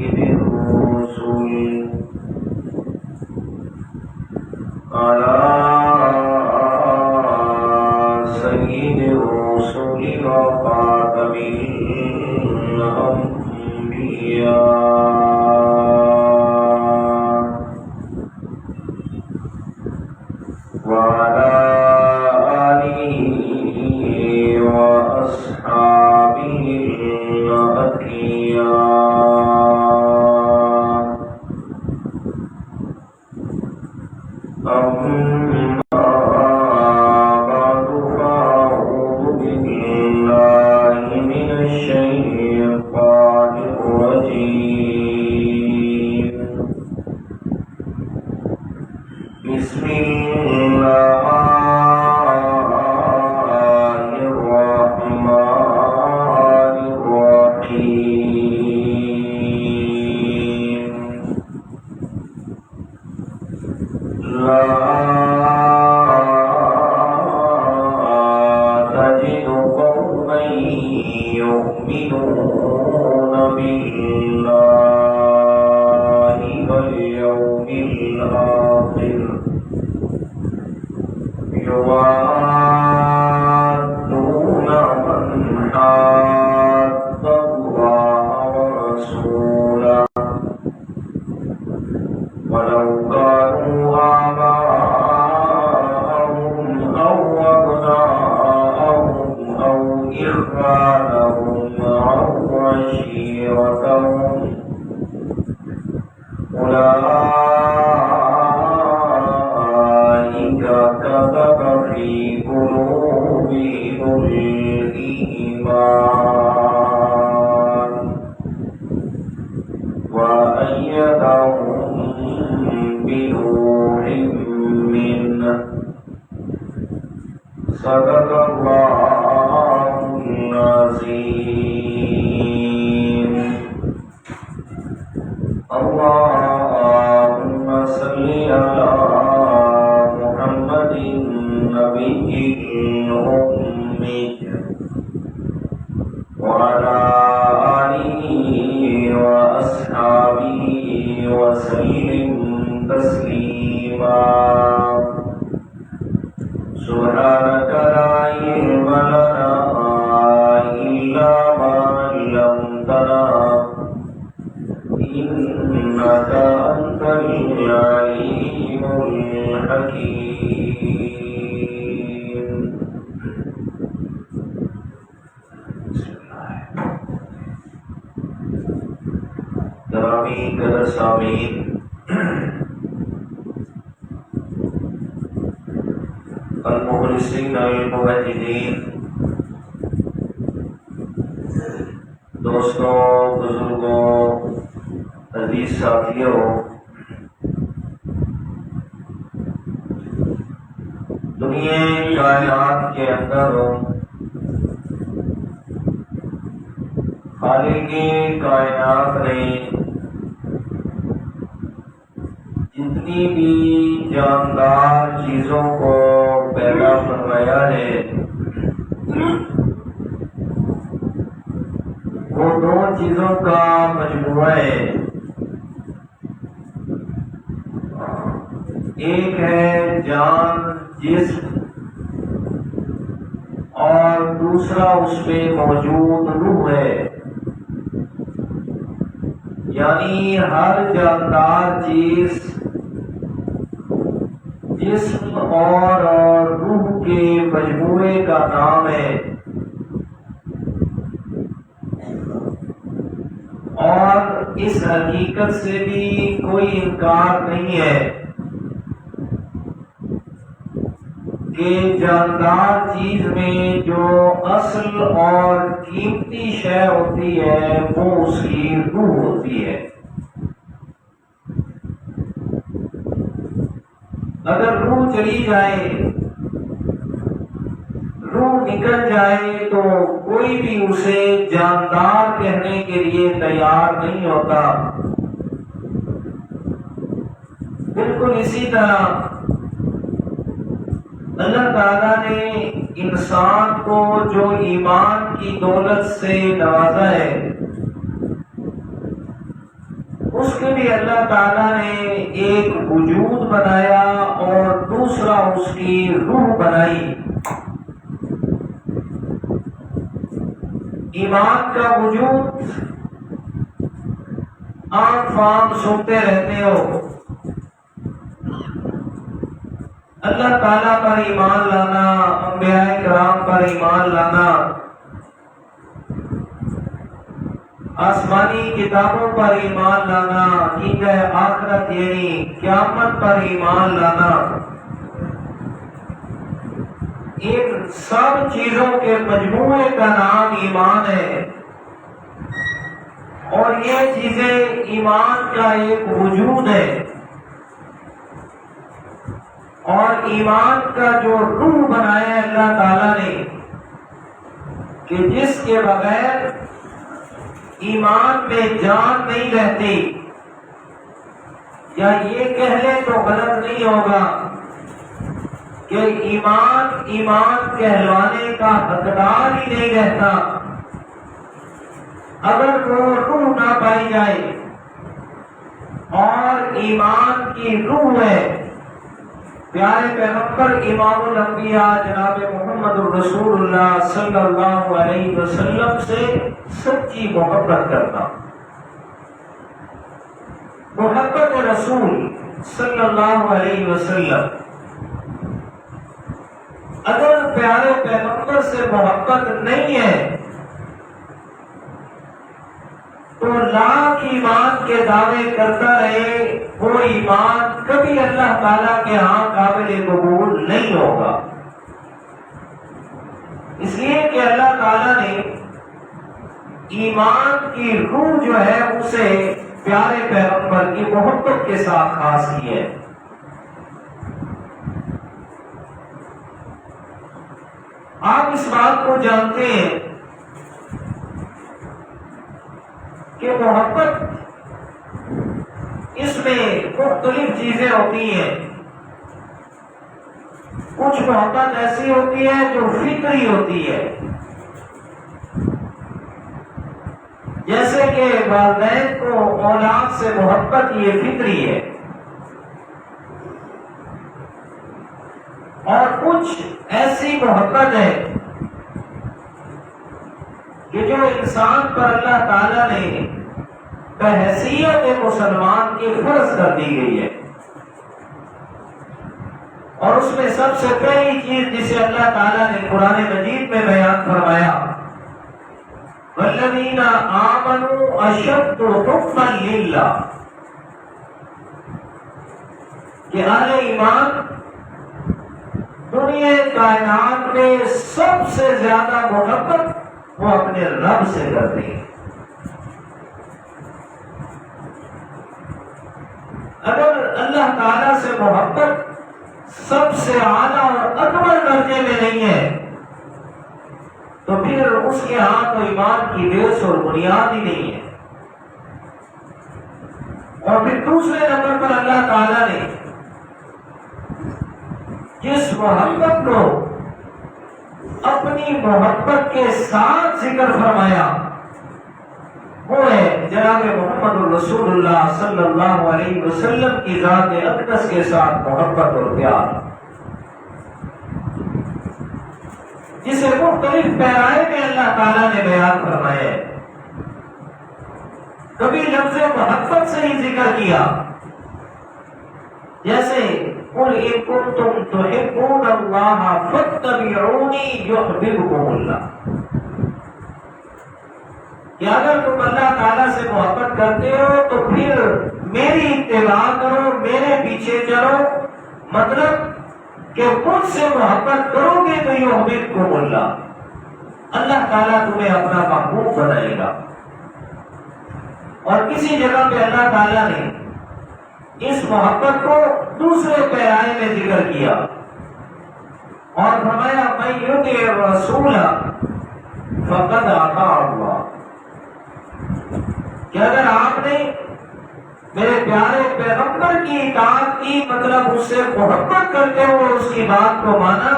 سيد الرسل على سيد الرسل وخاتم الأنبياء وعلى آله وأصحابه الأتقياء أما بعد فأعوذ بالله من الشيطان الرجيم بسم الله الرحمن الرحيم لا تجد قوما يؤمنون بالله واليوم الآخر يوادون من حاد الله ورسوله ولو كانوا آباءهم أو أبناءهم أو إخوانهم أو عشيرتهم أولئك كتب في قلوبهم الإيمان وأيدهم بنور منه صدق الله العظيم اللهم صل على محمد النبي الأمي وعلى آله وأصحابه وسلم تسليما سبحانك لا علم لنا إلا ما علمتنا إنك أنت العليم الحكيم. گرامی قدر سامعین، المخلصین الموحدین، دوستوں، بزرگوں، عزیز ساتھیوں، دنیا کائنات کے اندر خالق کائنات نے جتنی بھی جاندار چیزوں کو پیدا فرمایا ہے وہ دو چیزوں کا مجموعہ ہے. ایک ہے جان جسم اور دوسرا اس میں موجود روح ہے. یعنی ہر جاندار چیز جسم اور روح کے مجموعے کا نام ہے، اور اس حقیقت سے بھی کوئی انکار نہیں ہے کہ جاندار چیز میں جو اصل اور قیمتی شے ہوتی ہے وہ اس کی روح ہوتی ہے. اگر روح چلی جائے، روح نکل جائے تو کوئی بھی اسے جاندار کہنے کے لیے تیار نہیں ہوتا. بالکل اسی طرح اللہ تعالیٰ نے انسان کو جو ایمان کی دولت سے نوازا ہے میں بھی اللہ تعالیٰ نے ایک وجود بنایا اور دوسرا اس کی روح بنائی. ایمان کا وجود عام فام سنتے رہتے ہو. اللہ تعالیٰ پر ایمان لانا، انبیاء کرام پر ایمان لانا، آسمانی کتابوں پر ایمان لانا، عقیدہ آخرت یعنی قیامت پر ایمان لانا، ان سب چیزوں کے مجموعے کا نام ایمان ہے. اور یہ چیزیں ایمان کا ایک وجود ہے. اور ایمان کا جو روح بنایا ہے اللہ تعالیٰ نے کہ جس کے بغیر ایمان میں جان نہیں رہتی، یا یہ کہہ لیں تو غلط نہیں ہوگا کہ ایمان کہلوانے کا حقدار ہی نہیں رہتا اگر وہ روح نہ پائی جائے. اور ایمان کی روح ہے پیارے پیغمبر امام الانبیاء جناب محمد الرسول اللہ صلی اللہ علیہ وسلم سے سچی محبت کرنا. محبت رسول صلی اللہ علیہ وسلم. اگر پیارے پیغمبر سے محبت نہیں ہے تو لاکھ ایمان کے دعوے کرتا رہے، وہ ایمان کبھی اللہ تعالیٰ کے ہاں قابل قبول نہیں ہوگا. اس لیے کہ اللہ تعالیٰ نے ایمان کی روح جو ہے اسے پیارے پیغمبر کی محبت کے ساتھ خاص کی ہے. آپ اس بات کو جانتے ہیں کہ محبت اس میں مختلف چیزیں ہوتی ہیں. کچھ محبت ایسی ہوتی ہے جو فطری ہوتی ہے، جیسے کہ والدین کو اولاد سے محبت یہ فطری ہے. اور کچھ ایسی محبت ہے کہ جو انسان پر اللہ تعالیٰ نے بحیثیت مسلمان کی فرض کر دی گئی ہے. اور اس میں سب سے پہلی چیز جسے اللہ تعالیٰ نے قرآن مجید میں بیان فرمایا، وَالَّذِينَ آمَنُوا أَشَدُّ حُبًّا لِلَّهِ، کہ اہل ایمان دنیا کائنات میں سب سے زیادہ محبت وہ اپنے رب سے کرتے ہیں. اگر اللہ تعالیٰ سے محبت سب سے اعلیٰ اور اکبر درجے میں نہیں ہے تو پھر اس کے ہاں تو ایمان کی بیس اور بنیاد ہی نہیں ہے. اور پھر دوسرے نمبر پر اللہ تعالیٰ نے جس محبت کو اپنی محبت کے ساتھ ذکر فرمایا وہ ہے جناب محمد الرسول اللہ صلی اللہ علیہ وسلم کی ذات اقدس کے ساتھ محبت اور پیار، جسے مختلف پیرائے میں اللہ تعالیٰ نے بیان فرمایا ہے. کبھی لفظ محبت سے ہی ذکر کیا، جیسے قُلْ إِن كُنتُمْ تُحِبُّونَ اللَّهَ فَاتَّبِعُونِي يُحْبِبْكُمُ اللَّهُ، کہ اگر تم اللہ تعالیٰ سے محبت کرتے ہو تو پھر میری اتباع کرو، میرے پیچھے چلو. مطلب کہ مجھ سے محبت کرو گے تو یحببکم اللہ، اللہ تعالیٰ تمہیں اپنا محبوب بنائے گا. اور کسی جگہ پہ اللہ تعالیٰ نے اس محبت کو دوسرے پیرائے میں ذکر کیا اور فرمایا من یطع الرسول فقد اطاع اللہ، کہ اگر آپ نے میرے پیارے پیغمبر کی اطاعت کی، مطلب اس سے محبت کرتے ہوئے اس کی بات کو مانا،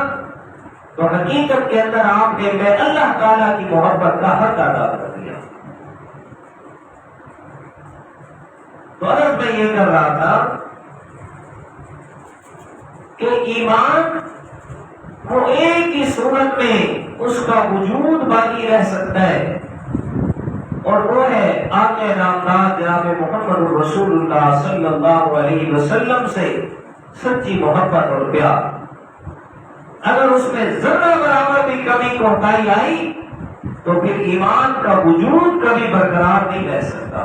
تو حقیقت کے اندر آپ نے میں اللہ تعالیٰ کی محبت کا حق ادا کر دیا. تو عرض میں یہ کر رہا تھا کہ ایمان وہ ایک ہی صورت میں اس کا وجود باقی رہ سکتا ہے، اور وہ ہے آقا نامدار جناب محمد رسول اللہ صلی اللہ علیہ وسلم سے سچی محبت اور پیار۔ اگر اس میں ذرہ برابر بھی کمی کوتاہی آئی تو پھر ایمان کا وجود کبھی برقرار نہیں رہ سکتا،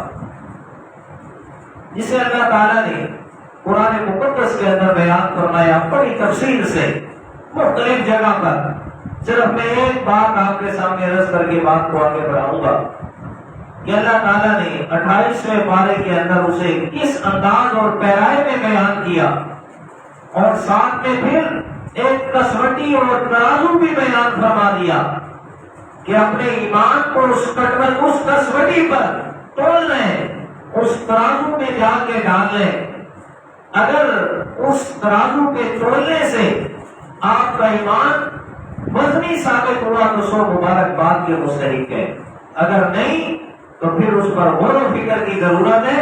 جسے اللہ تعالیٰ نے قرآن مقدس کے اندر بیان فرمایا بڑی تفصیل سے مختلف جگہ پر۔ صرف میں ایک بات آپ کے سامنے عرض کر کے بات کو آگے بڑھاؤں گا کہ اللہ تعالیٰ نے 28ویں پارے کے اندر اسے کس انداز اور پیرائے میں بیان کیا، اور ساتھ میں پھر ایک کسوٹی اور ترازو بھی بیان فرما دیا کہ اپنے ایمان کو اس کسوٹی پر تول لیں، اس ترازو میں جا کے ڈال لیں۔ اگر اس ترازو کے تولنے سے آپ کا ایمان وزنی ثابت ہوا تو سو مبارکباد کے مستحق ہے، اگر نہیں تو پھر اس پر غور و فکر کی ضرورت ہے،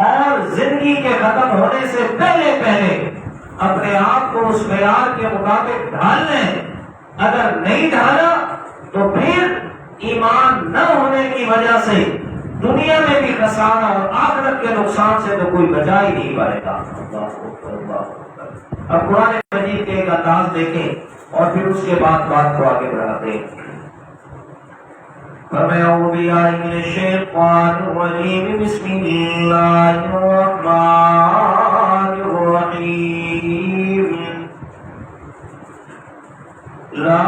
اور زندگی کے ختم ہونے سے پہلے اپنے آپ کو اس معیار کے مطابق ڈھال لیں۔ اگر نہیں ڈھالا تو پھر ایمان نہ ہونے کی وجہ سے دنیا میں بھی خسارہ اور آخرت کے نقصان سے تو کوئی بچا ہی نہیں پائے گا۔ اب قرآن مجید کے ایک انداز دیکھیں اور پھر اس کے بعد بات کو آگے بڑھاتے ہیں۔ اعوذ باللہ من الشیطان الرجیم، بسم اللہ الرحمن الرحیم، لا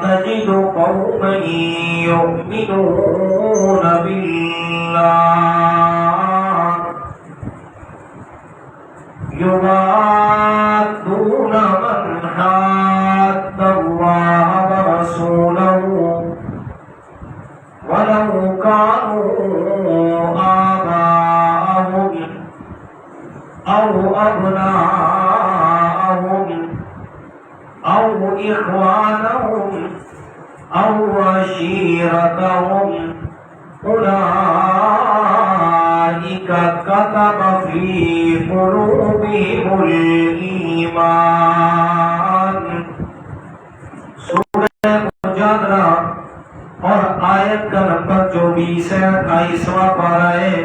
تجد قوما یؤمنون باللہ یوادون من حاد اللہ ورسولہ ولو كانوا آباءهم أو أبناءهم أو إخوانهم أو عشيرتهم أولئك كتب في قلوبهم الإيمان۔ سورہ مجادلہ اور آیت کا نمبر 24 ہے، 28واں پارہ ہے۔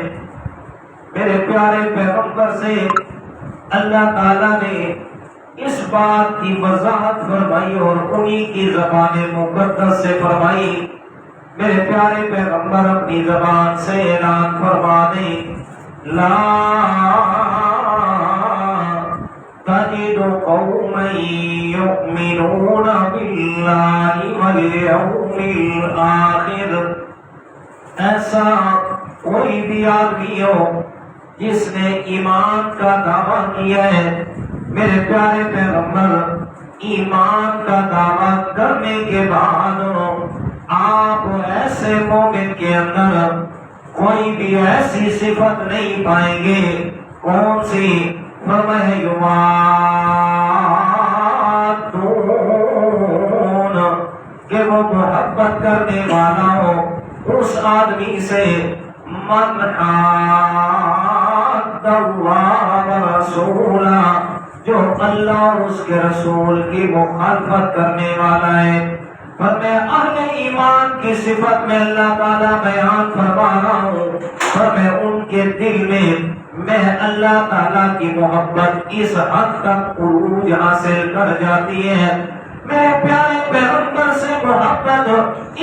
میرے پیارے پیغمبر سے اللہ تعالیٰ نے اس بات کی وضاحت فرمائی اور انہی کی زبان مقدس سے فرمائی۔ میرے پیارے پیغمبر اپنی زبان سے اعلان فرما دیں، لا تجد قوما یؤمنون باللہ والیوم الآخر، ایسا کوئی بھی آدمی ہو جس نے ایمان کا دعویٰ کیا ہے۔ میرے پیارے پیغمبر ایمان کا دعویٰ کرنے کے بعد آپ ایسے مومن کے اندر کوئی بھی ایسی صفت نہیں پائیں گے۔ کون سی؟ فرمائے یوادون، کہ وہ محبت کرنے والا ہو اس آدمی سے من حاد اللہ ورسولہ، جو اللہ اور اس کے رسول کی مخالفت کرنے والا ہے۔ پر میں اہل ایمان کی صفت میں اللہ تعالیٰ بیان فرما رہا ہوں، پر میں ان کے دل میں اللہ تعالیٰ کی محبت اس حد تک عروج حاصل کر جاتی ہے، میرے پیارے پیغمبر سے محبت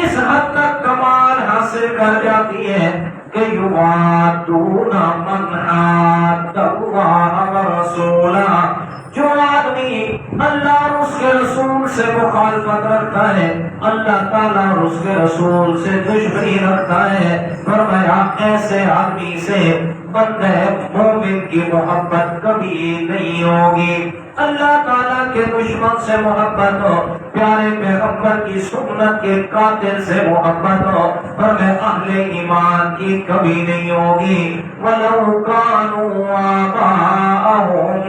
اس حد تک کمال حاصل کر جاتی ہے کہ یوادون من حاد اللہ ورسولہ، جو آدمی اللہ اور اس کے رسول سے مخالفت رکھتا ہے، اللہ تعالیٰ اور اس کے رسول سے دشمنی رکھتا ہے، فرمایا ایسے آدمی سے بندہ مومن کی محبت کبھی نہیں ہوگی۔ اللہ تعالیٰ کے دشمن سے محبت ہو، پیارے پیغمبر کی سنت سنت کے قاتل سے محبت ہو، فرمایا اہل ایمان کی کبھی نہیں ہوگی۔ وَلَوْ كَانُوا آبَاءَهُمْ،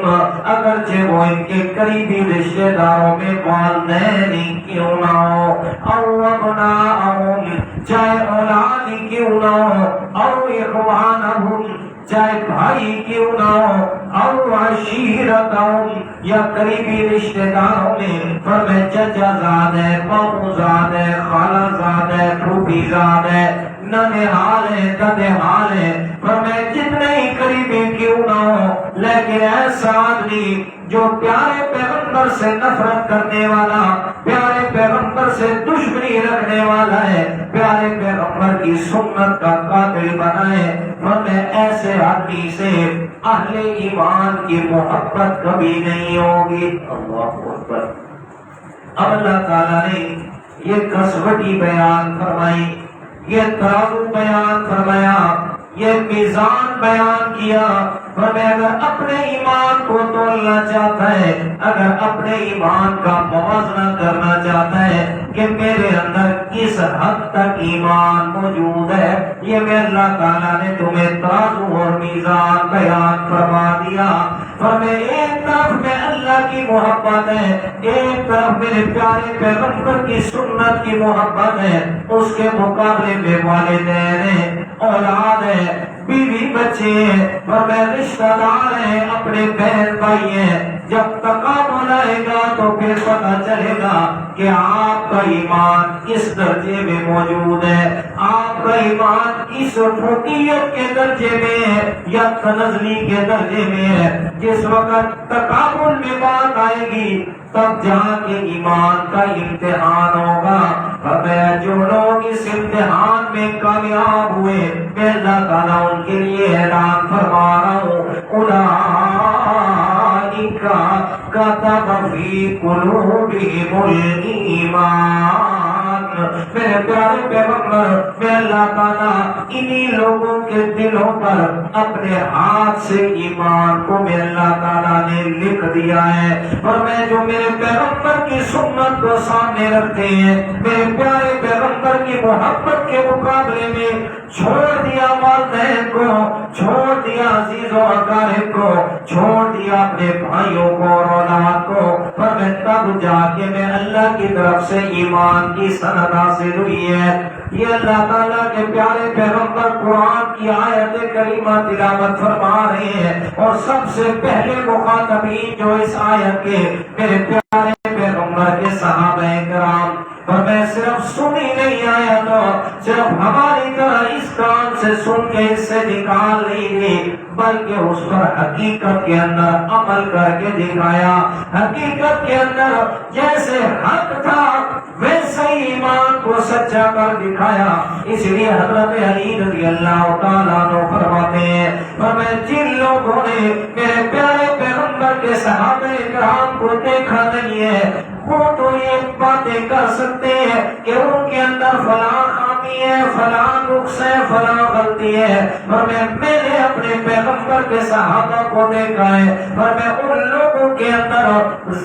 اگرچہ وہ ان کے قریبی رشتہ داروں میں والدین ہی کیوں نہ ہو، أَوْ أَبْنَاءَهُمْ، چاہے اولاد ہی کیوں نہ ہو، أَوْ إِخْوَانَهُمْ، چاہے بھائی کیوں نہ ہو، او عشیرتہم، یا قریبی رشتہ داروں میں، فرمایا چچا زاد ہے، مامو زاد ہے، خالہ زاد ہے، پھوپھی زاد ہے، ننہال ہے، ددہال ہے، فرمایا جتنے ہی قریبی کیوں نہ ہو، لیکن ایسا آدمی جو پیارے پیغمبر سے نفرت کرنے والا، پیارے پیغمبر سے دشمنی رکھنے والا ہے، پیارے پیغمبر کی سنت کا قاتل بنا ہے، فرمایا ایسے آدمی سے اہل ایمان کی محبت کبھی نہیں ہوگی۔ اللہ اکبر۔ اب اللہ تعالیٰ نے یہ کسوٹی بیان فرمائی، یہ ترازو بیان فرمایا، یہ میزان بیان کیا، فرمایا اگر اپنے ایمان کو تولنا چاہتا ہے، اگر اپنے ایمان کا موازنہ کرنا چاہتا ہے کہ میرے اندر کس حد تک ایمان موجود ہے، یہ میں اللہ تعالیٰ نے تمہیں ترازو اور میزان بیان فرما دیا۔ فرمایا ایک طرف میں اللہ کی محبت ہے، ایک طرف میرے پیارے پیغمبر کی سنت کی محبت ہے، اس کے مقابلے میں والدین ہیں، اولاد ہے، بیوی بچے ہیں، فرمایا رشتہ دار ہیں، اپنے بہن بھائی ہیں۔ جب تقابل آئے گا تو پھر پتہ چلے گا کہ آپ کا ایمان کس درجے میں موجود ہے، آپ کا ایمان کس فوقیت کے درجے میں ہے یا تنزلی کے درجے میں ہے۔ جس وقت تقابل میں بات آئے گی تب جہاں کے ایمان کا امتحان ہوگا۔ فرمایا جو لوگ اس امتحان میں کامیاب ہوئے، میں اللہ تعالیٰ ان کے لیے اعلان فرما رہا ہوں، اولئک کتب فی قلوبہم الایمان۔ میرے پیارے پیغمبر، میں اللہ تعالیٰ انہی لوگوں کے دلوں پر اپنے ہاتھ سے ایمان کو میں اللہ تعالیٰ نے لکھ دیا ہے۔ اور میں جو میرے پیغمبر کی سنت کو سامنے رکھتے ہیں، میرے پیارے پیغمبر کی محبت کے مقابلے میں چھوڑ دیا والدین کو، چھوڑ دیا عزیز و اقارب کو، چھوڑ دیا اپنے بھائیوں کو اور اولاد کو، پر میں تب جا کے میں اللہ کی طرف سے ایمان کی سند حاصل ہوئی ہے۔ یہ اللہ تعالیٰ کے پیارے پیغمبر قرآن کی آیت کریمہ تلاوت فرما رہے ہیں، اور سب سے پہلے مخاطبین جو اس آیت کے میرے پیارے پیغمبر کے صحابہ کرام، اور میں صرف سن ہی نہیں آیا تو صرف ہماری طرح اس کان سے سن کے اس سے نکال نہیں دی، بلکہ اس پر حقیقت کے اندر عمل کر کے دکھایا۔ حقیقت کے اندر جیسے حق تھا ویسے ہی ایمان کو سچا کر دکھایا۔ اس لیے حضرت علی رضی اللہ تعالیٰ عنہ فرماتے ہیں، فرمایا جن لوگوں نے میرے پیارے پیغمبر کے صحابہ کرام کو دیکھا نہیں ہے، وہ تو یہ باتیں کر سکتے ہیں کہ ان کے اندر فلاں خامی ہے، فلاں نقص ہے، فلاں غلطی ہے، اور میں نے اپنے پیغمبر کے صحابہ کو دیکھا ہے، اور میں ان لوگوں کے اندر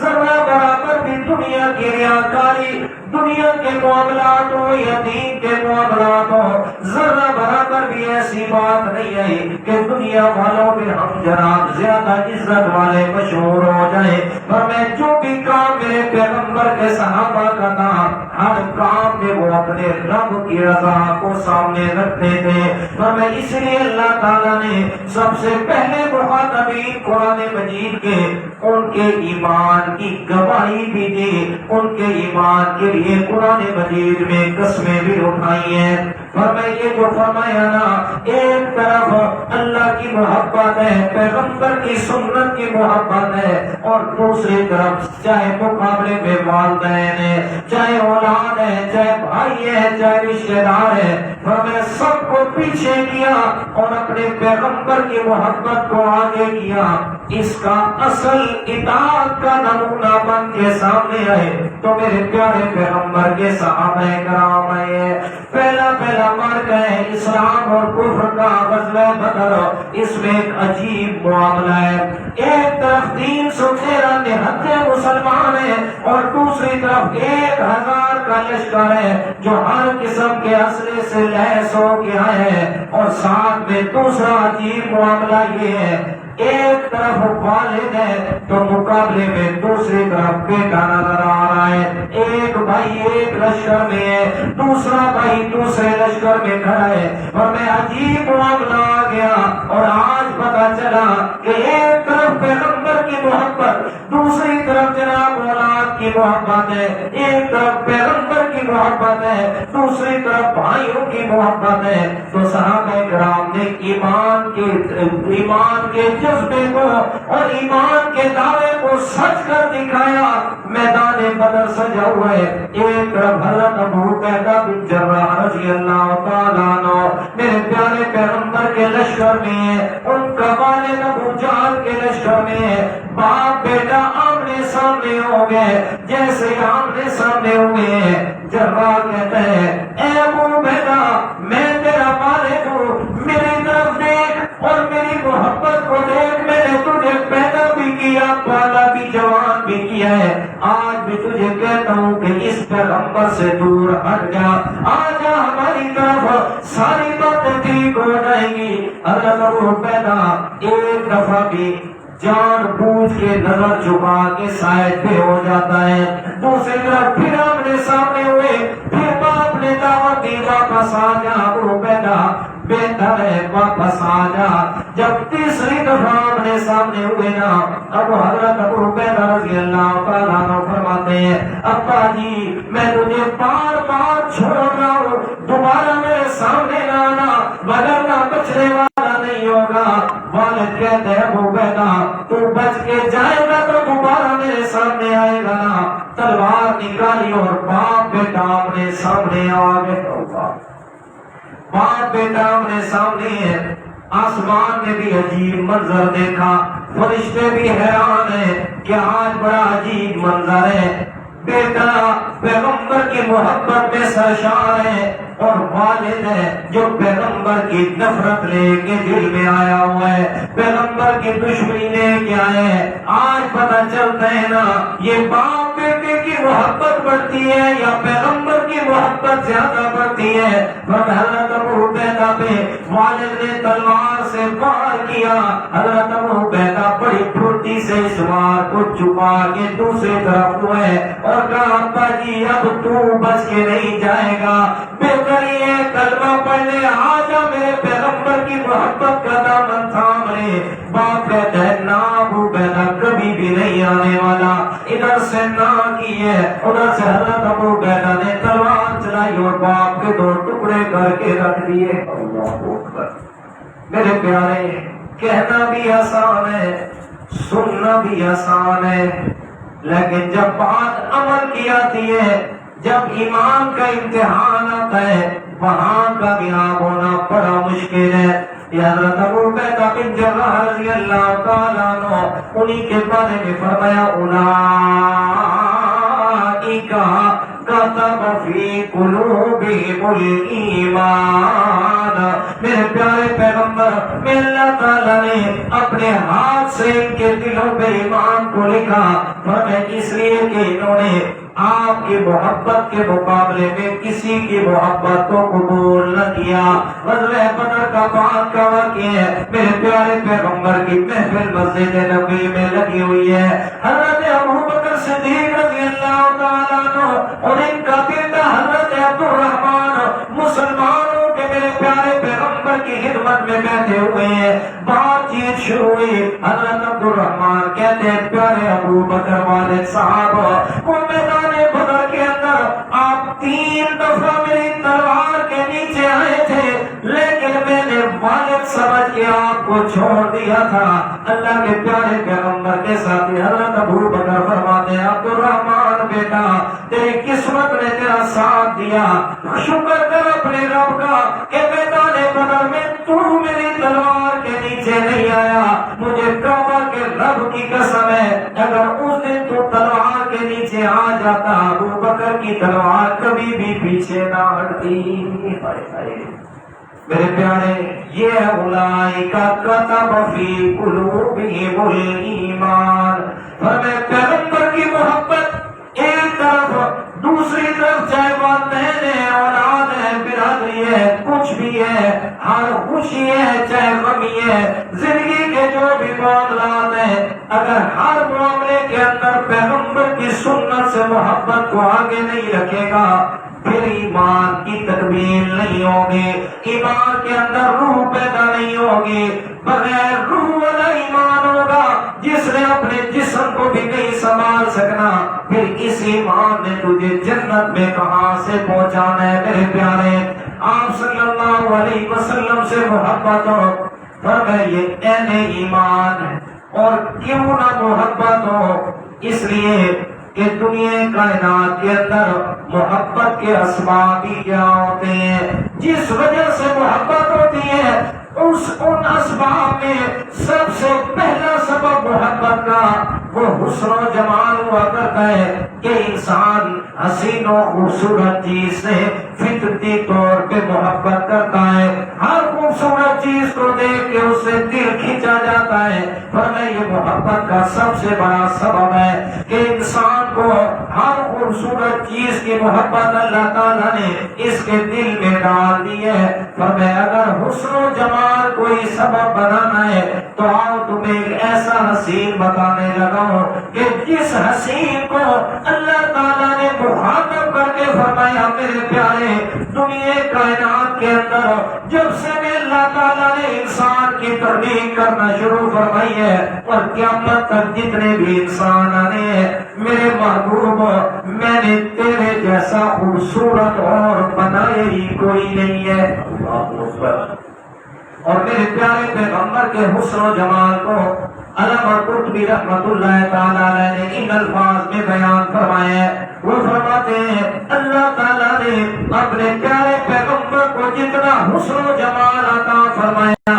ذرہ برابر بھی دنیا کی ریاکاری، دنیا کے معاملات ہو یا دین کے معاملات ہو، ذرہ برابر بھی ایسی بات نہیں ہے کہ دنیا والوں میں ہم جناب زیادہ عزت والے مشہور ہو جائیں، اور میں جو بھی کام میرے پیغمبر کے صحابہ کا تھا، ہر کام میں وہ اپنے رب کی رضا کو سامنے رکھتے تھے۔ اور میں اس لیے اللہ تعالیٰ نے سب سے پہلے مخاطبین قرآن مجید کے ان کے ایمان کی گواہی بھی دی، ان کے ایمان کے لیے قرآن مجید میں قسمیں بھی اٹھائی ہیں۔ اور میں یہ جو فرمایا نا، ایک طرف اللہ کی محبت ہے، پیغمبر کی سنت کی محبت ہے، اور دوسری طرف چاہے مقابلے میں والدین ہے، چاہے اولاد ہے، چاہے بھائی ہے، چاہے رشتے دار ہے، اور میں سب کو پیچھے کیا اور اپنے پیغمبر کی محبت کو آگے کیا۔ اس کا اصل اطاعت کا نمونہ بن کے سامنے آئے تو میرے پیارے پیغمبر کے صحابہ کرام آئے، پہلا مر گئے اسلام اور کفر کا غزوہ بدر۔ اس میں ایک عجیب معاملہ ہے، ایک طرف 313 نہتے مسلمان ہیں اور دوسری طرف 1000 کا لشکر ہے جو ہر قسم کے اسلحے سے لیس ہو کے آئے ہیں۔ اور ساتھ میں دوسرا عجیب معاملہ یہ ہے، ایک طرف والد ہے تو مقابلے میں دوسری طرف بیٹا نظر آ رہا ہے۔ ایک بھائی ایک لشکر میں ہے، دوسرا بھائی دوسرے لشکر میں کھڑا ہے، اور میں عجیب معاملہ آ گیا اور آج پتا چلا کہ ایک طرف پیغمبر کی محبت، دوسری طرف جناب اولاد کی محبت ہے، ایک طرف پیغمبر کی محبت ہے، دوسری طرف بھائیوں کی محبت ہے۔ تو صحابہ کرام نے ایمان کے جذبے کو اور ایمان کے دعوے کو سچ کر دکھایا۔ میدان بدر سجا ہوا ہے، ایک طرف حضرت ابو عبیدہ بن جراح رضی اللہ تعالیٰ عنہ میرے پیارے پیغمبر کے لشکر میں ہے، ان کا والد ابو جہل کے لشکر میں ہے۔ باپ بیٹا آمنے سامنے ہو گئے، جیسے آمنے سامنے ہوئے ہیں جراح کہتا ہے اے ابو عبیدہ میں تیرا والد ہوں، میری طرف دیکھ اور میری محبت کو دیکھ، میں نے تجھے پیدا بھی کیا، پالا بھی، جوان بھی کیا ہے، آج بھی تجھے کہتا ہوں کہ اس پیغمبر سے دور ہٹ جا، آ جا ہماری طرف، ساری باتیں ٹھیک ہو جائیں گی۔ حضرت ابو عبیدہ ایک دفعہ بھی جان بوجھ کے نظر چھپا کے سائڈ پہ ہو جاتا ہے، دوسری طرف پھر آمنے سامنے ہوئے، پھر باپ نے دعوت دی واپس آ جا ابو عبیدہ، بہتر ہے واپس آ جا۔ جب تیسری دفعہ آمنے سامنے ہوئے نا، اب حضرت ابو عبیدہ رضی اللہ تعالیٰ عنہ فرماتے ہیں ابا جی میں تجھے بار بار چھوڑ رہا ہوں، دوبارہ میرے سامنے نہ آنا وگرنہ بچنے والا نہیں ہوگا۔ والد کہتے ہیں ابو عبیدہ تو بچ کے جائے گا تو دوبارہ میرے سامنے آئے گا نا۔ تلوار نکالی اور باپ بیٹا آمنے سامنے آ گئے، باپ بیٹا آمنے سامنے ہے۔ آسمان نے بھی عجیب منظر دیکھا، فرشتے بھی حیران ہیں کہ آج بڑا عجیب منظر ہے۔ بیٹا پیغمبر کی محبت میں سرشار ہے اور والد ہے جو پیغمبر کی نفرت لے کے دل میں آیا ہوا ہے، پیغمبر کی دشمنی لے کے آئے ہیں۔ آج پتہ چلتا ہے نا یہ باپ بیٹے کی محبت بڑھتی ہے یا پیغمبر کی محبت زیادہ بڑھتی ہے۔ حضرت ابو عبیدہ پہ والد نے تلوار سے وار کیا، حضرت ابو عبیدہ بڑی پھرتی سے اس وار کو چھپا کے دوسری طرف ہوئے اور کہا ابا جی اب تو بچ کے نہیں جائے گا، بہتر یہ کلمہ پڑھ لے، آ جا میرے پیغمبر کی محبت کا دامن تھام لے۔ باپ کہتا ہے نا ابو عبیدہ کبھی بھی نہیں آنے والا، ادھر سے نہ کی ہے، ادھر سے حضرت ابو عبیدہ نے تلوار چلائی اور باپ کے دو ٹکڑے کر کے رکھ دیے۔ اللہ اکبر۔ میرے پیارے کہنا بھی آسان ہے، سننا بھی آسان ہے، لیکن جب بات عمل کی آتی ہے، جب ایمان کا امتحان آتا ہے، وہاں کامیاب ہونا بڑا مشکل ہے۔ حضرت ابو عبیدہ بن جراح رضی اللہ تعالیٰ عنہ انہی کے بارے میں فرمایا اولئک کتب فی قلوبہم الایمان۔ میرے پیارے پیغمبر میں اللہ تعالیٰ نے اپنے ہاتھ سے ان کے دلوں پہ ایمان کو لکھا، فرمایا اس لیے کہ انہوں نے آپ کی محبت کے مقابلے میں کسی کی محبت کو قبول نہ کیا۔ غزوہ بدر کا بعد کا واقعہ ہے، میرے پیارے پیغمبر کی محفل مسجد نبوی میں لگی ہوئی ہے۔ حضرت ابو بکر صدیق رضی اللہ تعالیٰ عنہ اور ان کا بیٹا حضرت عبد الرحمن مسلمانوں کے میرے پیارے پیغمبر کی خدمت میں بیٹھے ہوئے ہیں۔ بات چیت شروع ہوئی، حضرت عبد الرحمن کہتے ہیں پیارے ابو بکر والد صاحب وہ میدان بدر کے اندر آپ 3 دفعہ میری تلوار کے نیچے آئے تھے، لیکن میں نے والد سمجھ کے آپ کو چھوڑ دیا تھا۔ اللہ کے پیارے پیغمبر کے ساتھ حضرت ابو بکر فرماتے ہیں عبد الرحمن بیٹا تیری قسمت نے تیرا ساتھ دیا، شکر کر اپنے رب کا کہ میدان بدر میں تو میری تلوار کے نیچے نہیں آیا۔ مجھے کعبہ کے رب کی قسم ہے اگر اس دن تو تلوار کے نیچے آ جاتا میرے پیارے یہ اولئک کتب فی قلوبہم الایمان، فرمایا پیغمبر کی محبت ایک طرف، دوسری طرف چاہے والدین ہے، اولاد ہے، برادری ہے، کچھ بھی ہے، ہر خوشی ہے چاہے غمی ہے، زندگی کے جو بھی معاملات ہیں، اگر ہر معاملے کے اندر پیغمبر کی سنت سے محبت کو آگے نہیں رکھے گا پھر ایمان کی تکمیل نہیں ہوگی، ایمان کے اندر روح پیدا نہیں ہوگی، بغیر روح والا ایمان ہوگا جس نے اپنے جسم کو بھی نہیں سنبھال سکنا، پھر اس ایمان نے تجھے جنت میں کہاں سے پہنچانا ہے؟ میرے پیارے آپ صلی اللہ علیہ وسلم سے محبت ہو، فرمایا یہ عین ایمان ہے، اور کیوں نہ محبت ہو؟ اس لیے کہ دنیا کائنات کے اندر محبت کے اسباب ہی کیا ہوتے ہیں؟ جس وجہ سے محبت ہوتی ہے ان اسباب میں سب سے پہلا سبب محبت کا وہ حسن و جمال ہوا کرتا ہے کہ انسان حسین و خوبصورت چیز سے فطرتی طور پہ محبت کرتا ہے، ہر خوبصورت چیز کو دیکھ کے اس سے دل کھینچا جاتا ہے، فرمایا یہ محبت کا سب سے بڑا سبب ہے کہ انسان کو ہر خوبصورت چیز کی محبت اللہ تعالیٰ نے اس کے دل میں ڈال دی ہے۔ فرمایا اگر حسن و جمال کوئی سبب بنانا ہے تو آؤ تمہیں ایک ایسا حسین بتانے لگا ہوں کہ جس حسین کو اللہ تعالیٰ نے مخاطب کر کے فرمایا میرے پیارے دنیا کائنات کے اندر جب سے میں اللہ تعالیٰ نے انسان کی تربیت کرنا شروع فرمائی ہے اور قیامت تک جتنے بھی انسان آنے ہیں میرے محبوب میں نے تیرے جیسا خوبصورت اور بنائے ہی کوئی نہیں ہے۔ اللہ اکبر۔ اور میرے پیارے پیغمبر کے حسن و جمال کو علامہ قرطبی رحمۃ اللہ تعالی علیہ نے ان الفاظ میں بیان فرمایا ہے، وہ فرماتے ہیں اللہ تعالیٰ نے اپنے پیارے پیغمبر کو جتنا حسن و جمال عطا فرمایا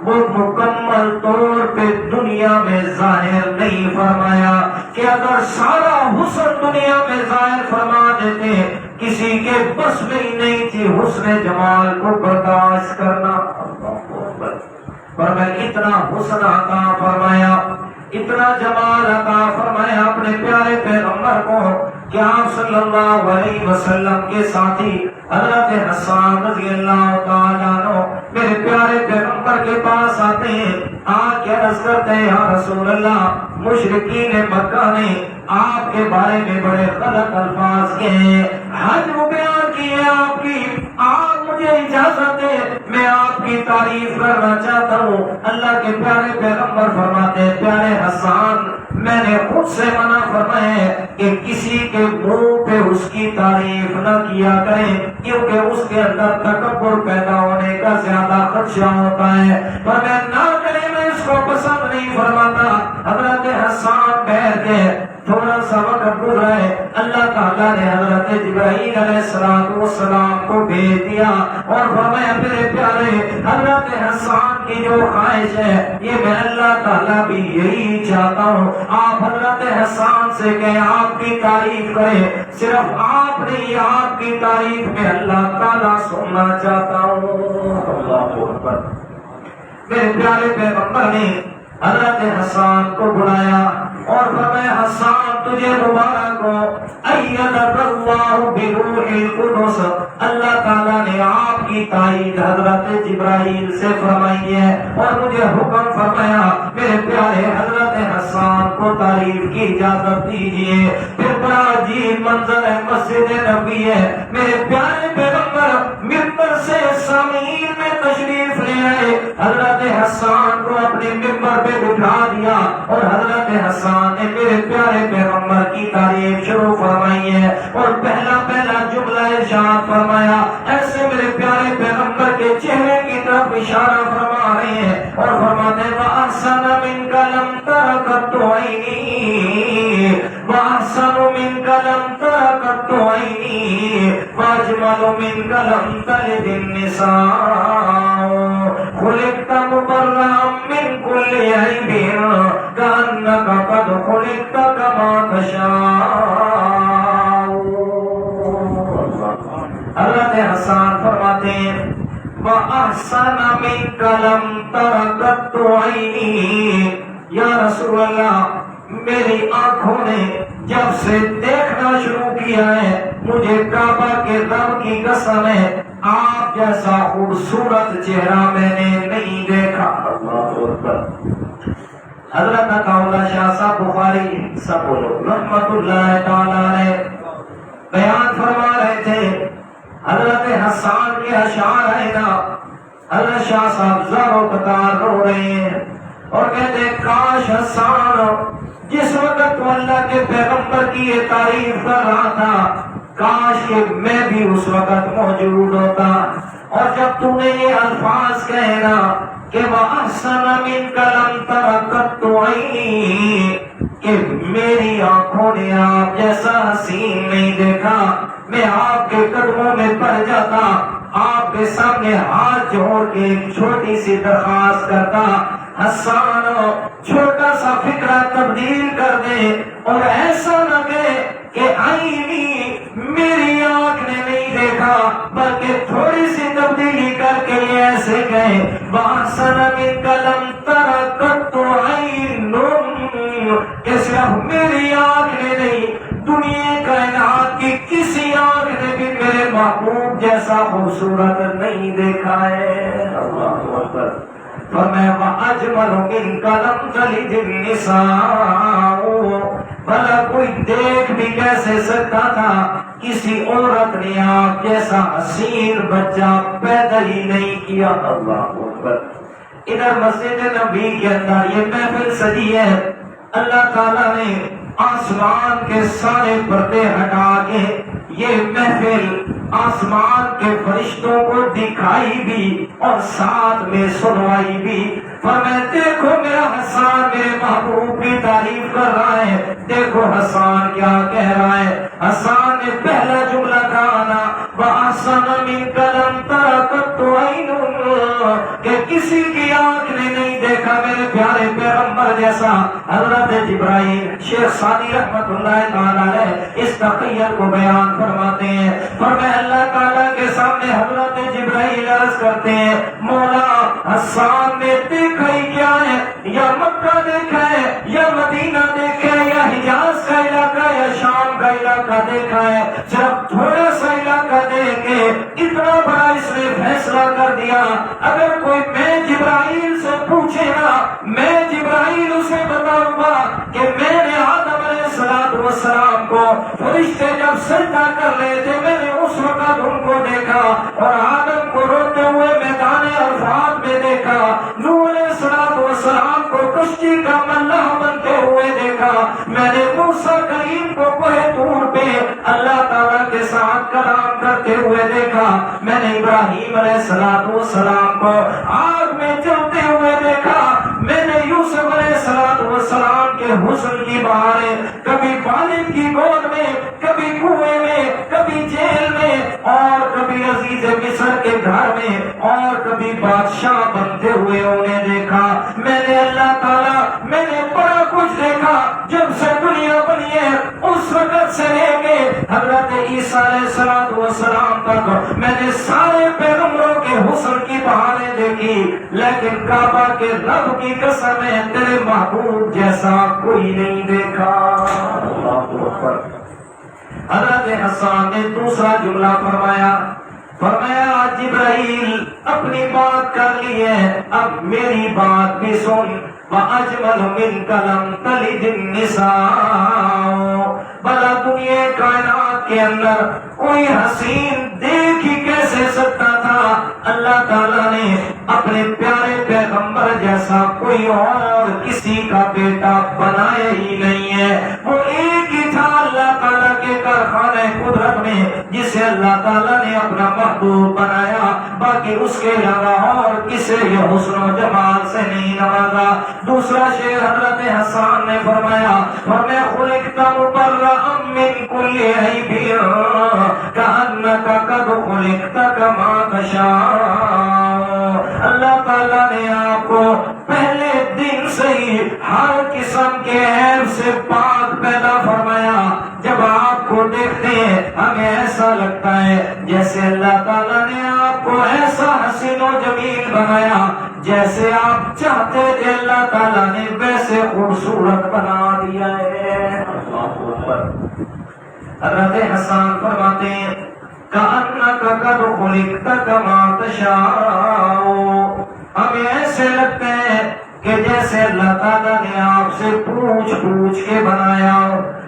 وہ مکمل طور پہ دنیا میں ظاہر نہیں فرمایا، کہ اگر سارا حسن دنیا میں ظاہر فرما دیتے کسی کے بس میں ہی نہیں تھی حسن جمال کو برداشت کرنا۔ پر میں اتنا حسن عطا فرمایا، اتنا جمال عطا فرمایا اپنے پیارے پیغمبر کو کہ آپ صلی اللہ علیہ وسلم کے ساتھی حضرت حسان رضی اللہ تعالیٰ عنہ میرے پیارے پیغمبر کے پاس آتے ہیں، آ کے عرض کرتے ہیں یا رسول اللہ مشرکین مکہ نے آپ کے بارے میں بڑے غلط الفاظ کہے ہیں، حج بیان کی ہے آپ کی، آپ مجھے اجازت دے میں آپ کی تعریف کرنا چاہتا ہوں۔ اللہ کے پیارے پیغمبر فرماتے ہیں پیارے حسان میں نے خود سے منع فرمایا ہے کہ کسی کے منہ پہ اس کی تعریف نہ کیا کریں کیونکہ اس کے اندر تکبر پیدا ہونے کا زیادہ خدشہ ہوتا ہے، پر میں نہ کرے میں اس کو پسند نہیں فرماتا۔ حضرت حسان بیٹھ کے تھوڑا سا وقت گزرا ہے، اللہ تعالیٰ نے حضرت جبرائیل علیہ السلام کو بھیج دیا اور فرمایا میرے پیارے حضرت حسان کی جو خواہش ہے یہ میں اللہ تعالیٰ بھی یہی چاہتا ہوں، آپ حضرت حسان سے کہ آپ کی تعریف کریں، صرف آپ نہیں آپ کی تعریف میں اللہ تعالیٰ سننا چاہتا ہوں۔ اللہ اکبر۔ میرے پیارے پیغمبر نے حضرت حسان کو بلایا اور فرمایا حسان تجھے مبارک ہو ایدک اللہ بروح القدس، اللہ تعالیٰ نے آپ کی تائید حضرت جبرائیل سے فرمائی ہے اور مجھے حکم فرمایا میرے پیارے حضرت حسان کو تعریف کی اجازت دیجیے۔ پھر بڑا عجیب منظر ہے، مسجد نبی ہے، میرے پیارے پیغمبر ممبر سے سامعین میں تشریف لے آئے، حضرت حسان کو اپنے ممبر پہ بٹھا دیا اور حضرت حسان نے میرے پیارے پیغمبر کی تعریف شروع فرمائی ہے اور پہلا جملہ ارشاد فرمایا، ایسے میرے پیارے پیغمبر کے چہرے کی طرف اشارہ فرما رہے ہیں اور فرماتے ہیں وَأَحْسَنَ مِنْكَ لَمْ تَرَ قَطُّ عَيْنِي وَأَحْسَنُ مِنْكَ لَمْ تَرَ قَطُّ عَيْنِي وَأَجْمَلُ مِنْكَ لَمْ تَلِدِ النِّسَاءُ خُلِقْتَ مُبَرَّأً مِنْ كُلِّ عَيْبٍ كَأَنَّكَ قَدْ خُلِقْتَ كَمَا تَشَاءُ۔ حضرت حسان فرماتے ہیں وَأَحْسَنَ مِنْكَ لَمْ تَرَ قَطُّ عَيْنِي۔ یا رسول اللہ، میری آنکھوں نے جب سے دیکھنا شروع کیا ہے، مجھے کعبہ کے رب کی قسم ہے، آپ جیسا خوبصورت چہرہ میں نے نہیں دیکھا۔ اللہ اکبر۔ حضرت عطاءاللہ شاہ صاحب بخاری سب بولو رحمت اللہ تعالی علیہ بیان فرما رہے تھے، حضرت حسان کے اشعار ہے نا، حضرت شاہ صاحب زارو قطار رو رہے ہیں اور کہتے ہیں کاش حسان جس وقت تو اللہ کے پیغمبر کی یہ تعریف کر رہا تھا، کاش کہ میں بھی اس وقت موجود ہوتا، اور جب تو نے یہ الفاظ کہے نا کہ وَأَحْسَنَ مِنْكَ لَمْ تَرَ قَطُّ عَيْنِي، کہ میری آنکھوں نے آپ جیسا حسین نہیں دیکھا، میں آپ کے قدموں میں پڑ جاتا، آپ کے سامنے ہاتھ جوڑ کے ایک چھوٹی سی درخواست کرتا، حسان چھوٹا سا فکرہ تبدیل کر دے اور ایسا نہ کہ آئینی میری آنکھ نے نہیں دیکھا، بلکہ تھوڑی سی تبدیلی کر کے یہ ایسے گئے وَأَحْسَنَ مِنْكَ لَمْ تَرَ قَطُّ عَيْنٌ، کہ صرف میری آنکھ نے نہیں، دنیا کائنات کی کسی آنکھ نے بھی میرے محبوب جیسا خوبصورت نہیں دیکھا ہے۔ اللہ اکبر۔ فرمایا وَأَجْمَلُ مِنْكَ لَمْ تَلِدِ النِّسَاءُ، بھلا کوئی دیکھ بھی کیسے سکتا تھا، کسی عورت نے آپ جیسا حسین بچہ پیدا ہی نہیں کیا۔ اللہ اکبر۔ ادھر مسجد نبی کے اندر یہ محفل سجی ہے، اللہ تعالیٰ نے آسمان کے سارے پردے ہٹا کے یہ محفل آسمان کے فرشتوں کو دکھائی بھی اور ساتھ میں سنوائی بھی۔ فرمایا دیکھو میرا حسان میرے محبوب کی تعریف کر رہا ہے، دیکھو حسان کیا کہہ رہا ہے۔ حسان نے پہلا جملہ کہا نا وَأَحْسَنَ مِنْكَ لَمْ تَرَ قَطُّ عَيْنٌ، کہ کسی کی آنکھ نے نہیں دیکھا میرے پیارے پیغمبر جیسا۔ حضرت جبرائیل شیخ سعدی رحمت اللہ تعالی علیہ اس تقیت کو بیان فرماتے ہیں، فرمایا اللہ تعالیٰ کے سامنے حضرت جبرائیل عرض کرتے ہیں مولا حسان نے دیکھا ہی کیا ہے، یا مکہ دیکھا ہے یا مدینہ دیکھا ہے یا حجاز کا علاقہ یا شام کا علاقہ دیکھا ہے، صرف تھوڑا سا علاقہ دیکھ کے اتنا بڑا اس نے فیصلہ کر دیا۔ اگر کوئی میں جبرائیل سے پوچھے نا، میں جبرائیل اسے بتاؤں گا کہ میں نے آدم علیہ السلام کو فرشتے جب سجدہ کر رہے تھے میں نے اس وقت ان کو دیکھا، اور آدم کو روتے ہوئے میدان عرفات میں دیکھا، نوح علیہ السلام کو کشتی کا ملح بنتے ہوئے دیکھا، میں نے موسیٰ کلیم کو کوہ طور پہ اللہ تعالیٰ کے ساتھ کلام کرتے ہوئے دیکھا، میں نے ابراہیم علیہ السلام کو آگ میں جلتے ہوئے دیکھا، میں نے یوسف علیہ السلام کے حسن کی بہاریں کبھی والد کی گود میں، کبھی کنویں میں، کبھی جیل میں، اور کبھی عزیز مصر کے گھر میں، اور کبھی بادشاہ بنتے ہوئے انہیں دیکھا۔ میں نے اللہ تعالیٰ میں نے بڑا کچھ دیکھا، جب سے دنیا بنی ہے اس وقت سے لے کے حضرت عیسیٰ علیہ السلام تک میں نے سارے پیغمبروں کے حسن کی بہاریں دیکھی، لیکن کعبہ کے رب کی قسم ہے تیرے محبوب جیسا کوئی نہیں دیکھا۔ حضرت حسان نے دوسرا جملہ فرمایا جبرائیل اپنی بات کر لی ہے، اب میری بات بھی سن۔ وَأَجْمَلُ مِنْكَ لَمْ تَلِدِ النِّسَاءُ، بھلا دنیا کائنات کے اندر کوئی حسین دیکھ ہی کیسے سکتا تھا، اللہ تعالیٰ نے اپنے پیارے پیغمبر جیسا کوئی اور کسی کا بیٹا بنایا ہی نہیں ہے، وہ ایک ہی تھا اللہ تعالیٰ کے کارخانے قدرت میں جسے اللہ تعالیٰ نے اپنا محبوب بنایا، باقی اس کے علاوہ اور کسی یہ حسن و جمال سے نہیں نوازا۔ دوسرا شعر حضرت حسان نے فرمایا خلقت مبرأ من كل عیب کأنک قد خلقت کما تشاء، اللہ تعالیٰ نے آپ کو پہلے دن سے ہی ہر قسم کے عیب سے پاک پیدا فرمایا۔ جب آپ کو دیکھتے ہیں ہمیں ایسا لگتا ہے جیسے اللہ تعالیٰ نے آپ کو ایسا حسین و جمیل بنایا، جیسے آپ چاہتے تھے اللہ تعالیٰ نے ویسے خوبصورت بنا دیا ہے۔ حضرت حسان فرماتے ہیں کأنک قد خلقت کما تشاء، ہمیں ایسے لگتا ہے کہ جیسے اللہ تعالیٰ نے آپ سے پوچھ پوچھ کے بنایا۔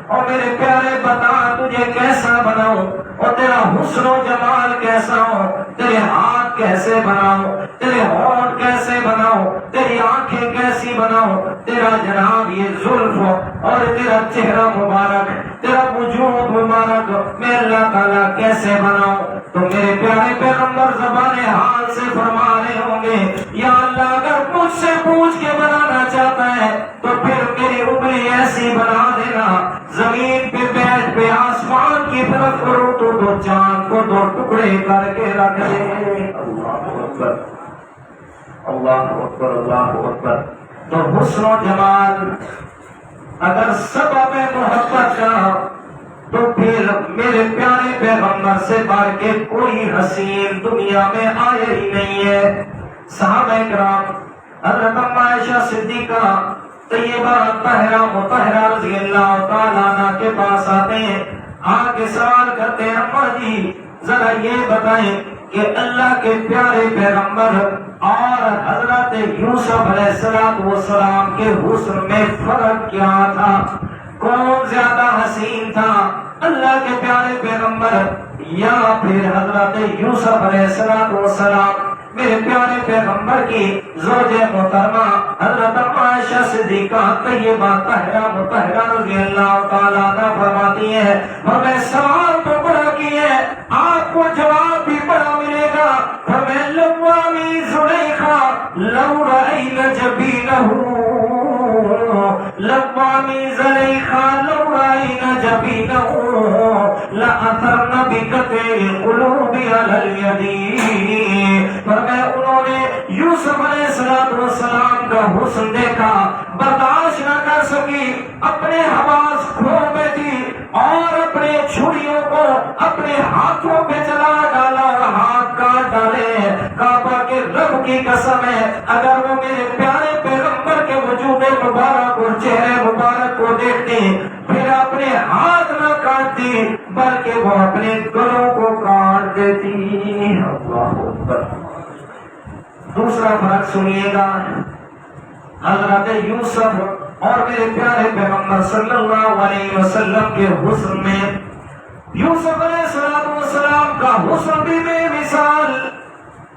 اور میرے پیارے بتا تجھے کیسا بناؤں، اور تیرا حسن و جمال کیسا ہو، تیرے ہاتھ کیسے بناؤں، تیرے ہونٹ کیسے بناؤں، تیری آنکھیں کیسی بناؤں، تیرا جناب یہ زلف اور تیرا چہرہ مبارک، تیرا وجود مبارک میں اللہ تعالیٰ کیسے بناؤں۔ تو میرے پیارے پیغمبر زبان حال سے فرما رہے ہوں گے یا اللہ اگر مجھ سے پوچھ کے بنانا چاہتا ہے تو پھر میری انگلی ایسی بنا دینا، زمین پہ بیٹھ پہ آسمان کی طرف کروں تو دو چاند کو دو ٹکڑے کر کے رکھ دے۔ اللہ اکبر اللہ اکبر اللہ اکبر۔ تو حسن و جمال اگر سبب محبت کا تو پھر میرے پیارے پیغمبر سے بڑھ کے کوئی حسین دنیا میں آئے ہی نہیں ہے۔ صحابہ کرام حضرت عائشہ صدیقہ طیبہ طاہرہ مطہرہ رضی اللہ تعالیٰ عنہ کے پاس آتے ہیں، آ کے سوال کرتے ہیں اماں جی ذرا یہ بتائیں کہ اللہ کے پیارے پیغمبر اور حضرت یوسف علیہ السلام کے حسن میں فرق کیا تھا، کون زیادہ حسین تھا، اللہ کے پیارے پیغمبر یا پھر حضرت یوسف علیہ السلام؟ میرے پیارے پیغمبر کی زوج محترمہ حضرت عائشہ صدیقہ طیبہ طاہرہ مطہرہ رضی اللہ تعالیٰ عنہ فرماتی ہے ہمیں سوال تو بڑا کی ہے، آپ کو جواب بھی بڑا ملے گا۔ ہمیں لوامی زلیخا لو رأین جبینہ، لوامی زلیخا لو رأین جبینہ لأثرن بقطع القلوب علی الیدین۔ فرمایا انہوں نے یوسف علیہ السلام کا حسن دیکھا، برداشت نہ کر سکی، اپنے حواس کھو بیٹھی اور اپنے چھریوں کو اپنے ہاتھوں پہ چلا ڈالا اور ہاتھ کاٹ ڈالے۔ کعبہ کے رب کی قسم ہے اگر وہ میرے پیارے پیغمبر کے وجود مبارک اور چہرے مبارک کو دیکھتی پھر اپنے ہاتھ نہ کاٹتی بلکہ وہ اپنے گلوں کو کاٹ دیتی۔ اللہ اکبر۔ دوسرا فرق سنیے گا، حضرت یوسف اور میرے پیارے پیغمبر صلی اللہ علیہ وسلم کے حسن میں یوسف علیہ السلام کا حسن بھی بے مثال،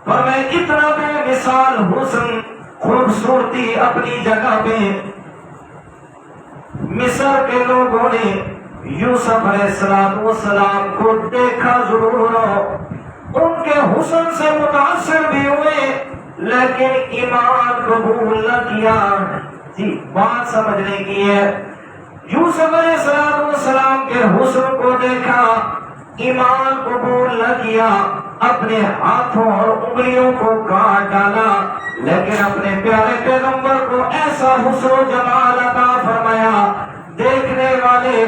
اور میں اتنا بے مثال حسن خوبصورتی اپنی جگہ پہ مصر کے لوگوں نے یوسف علیہ السلام کو دیکھا ضرور، ان کے حسن سے متاثر بھی ہوئے لیکن ایمان قبول نہ کیا۔ جی بات سمجھنے کی ہے، یوسف علیہ السلام کے حسن کو دیکھا، ایمان قبول نہ کیا، اپنے ہاتھوں اور انگلیوں کو کاٹ ڈالا، لیکن اپنے پیارے پیغمبر کو ایسا حسن و جمال عطا فرمایا دیکھنے والے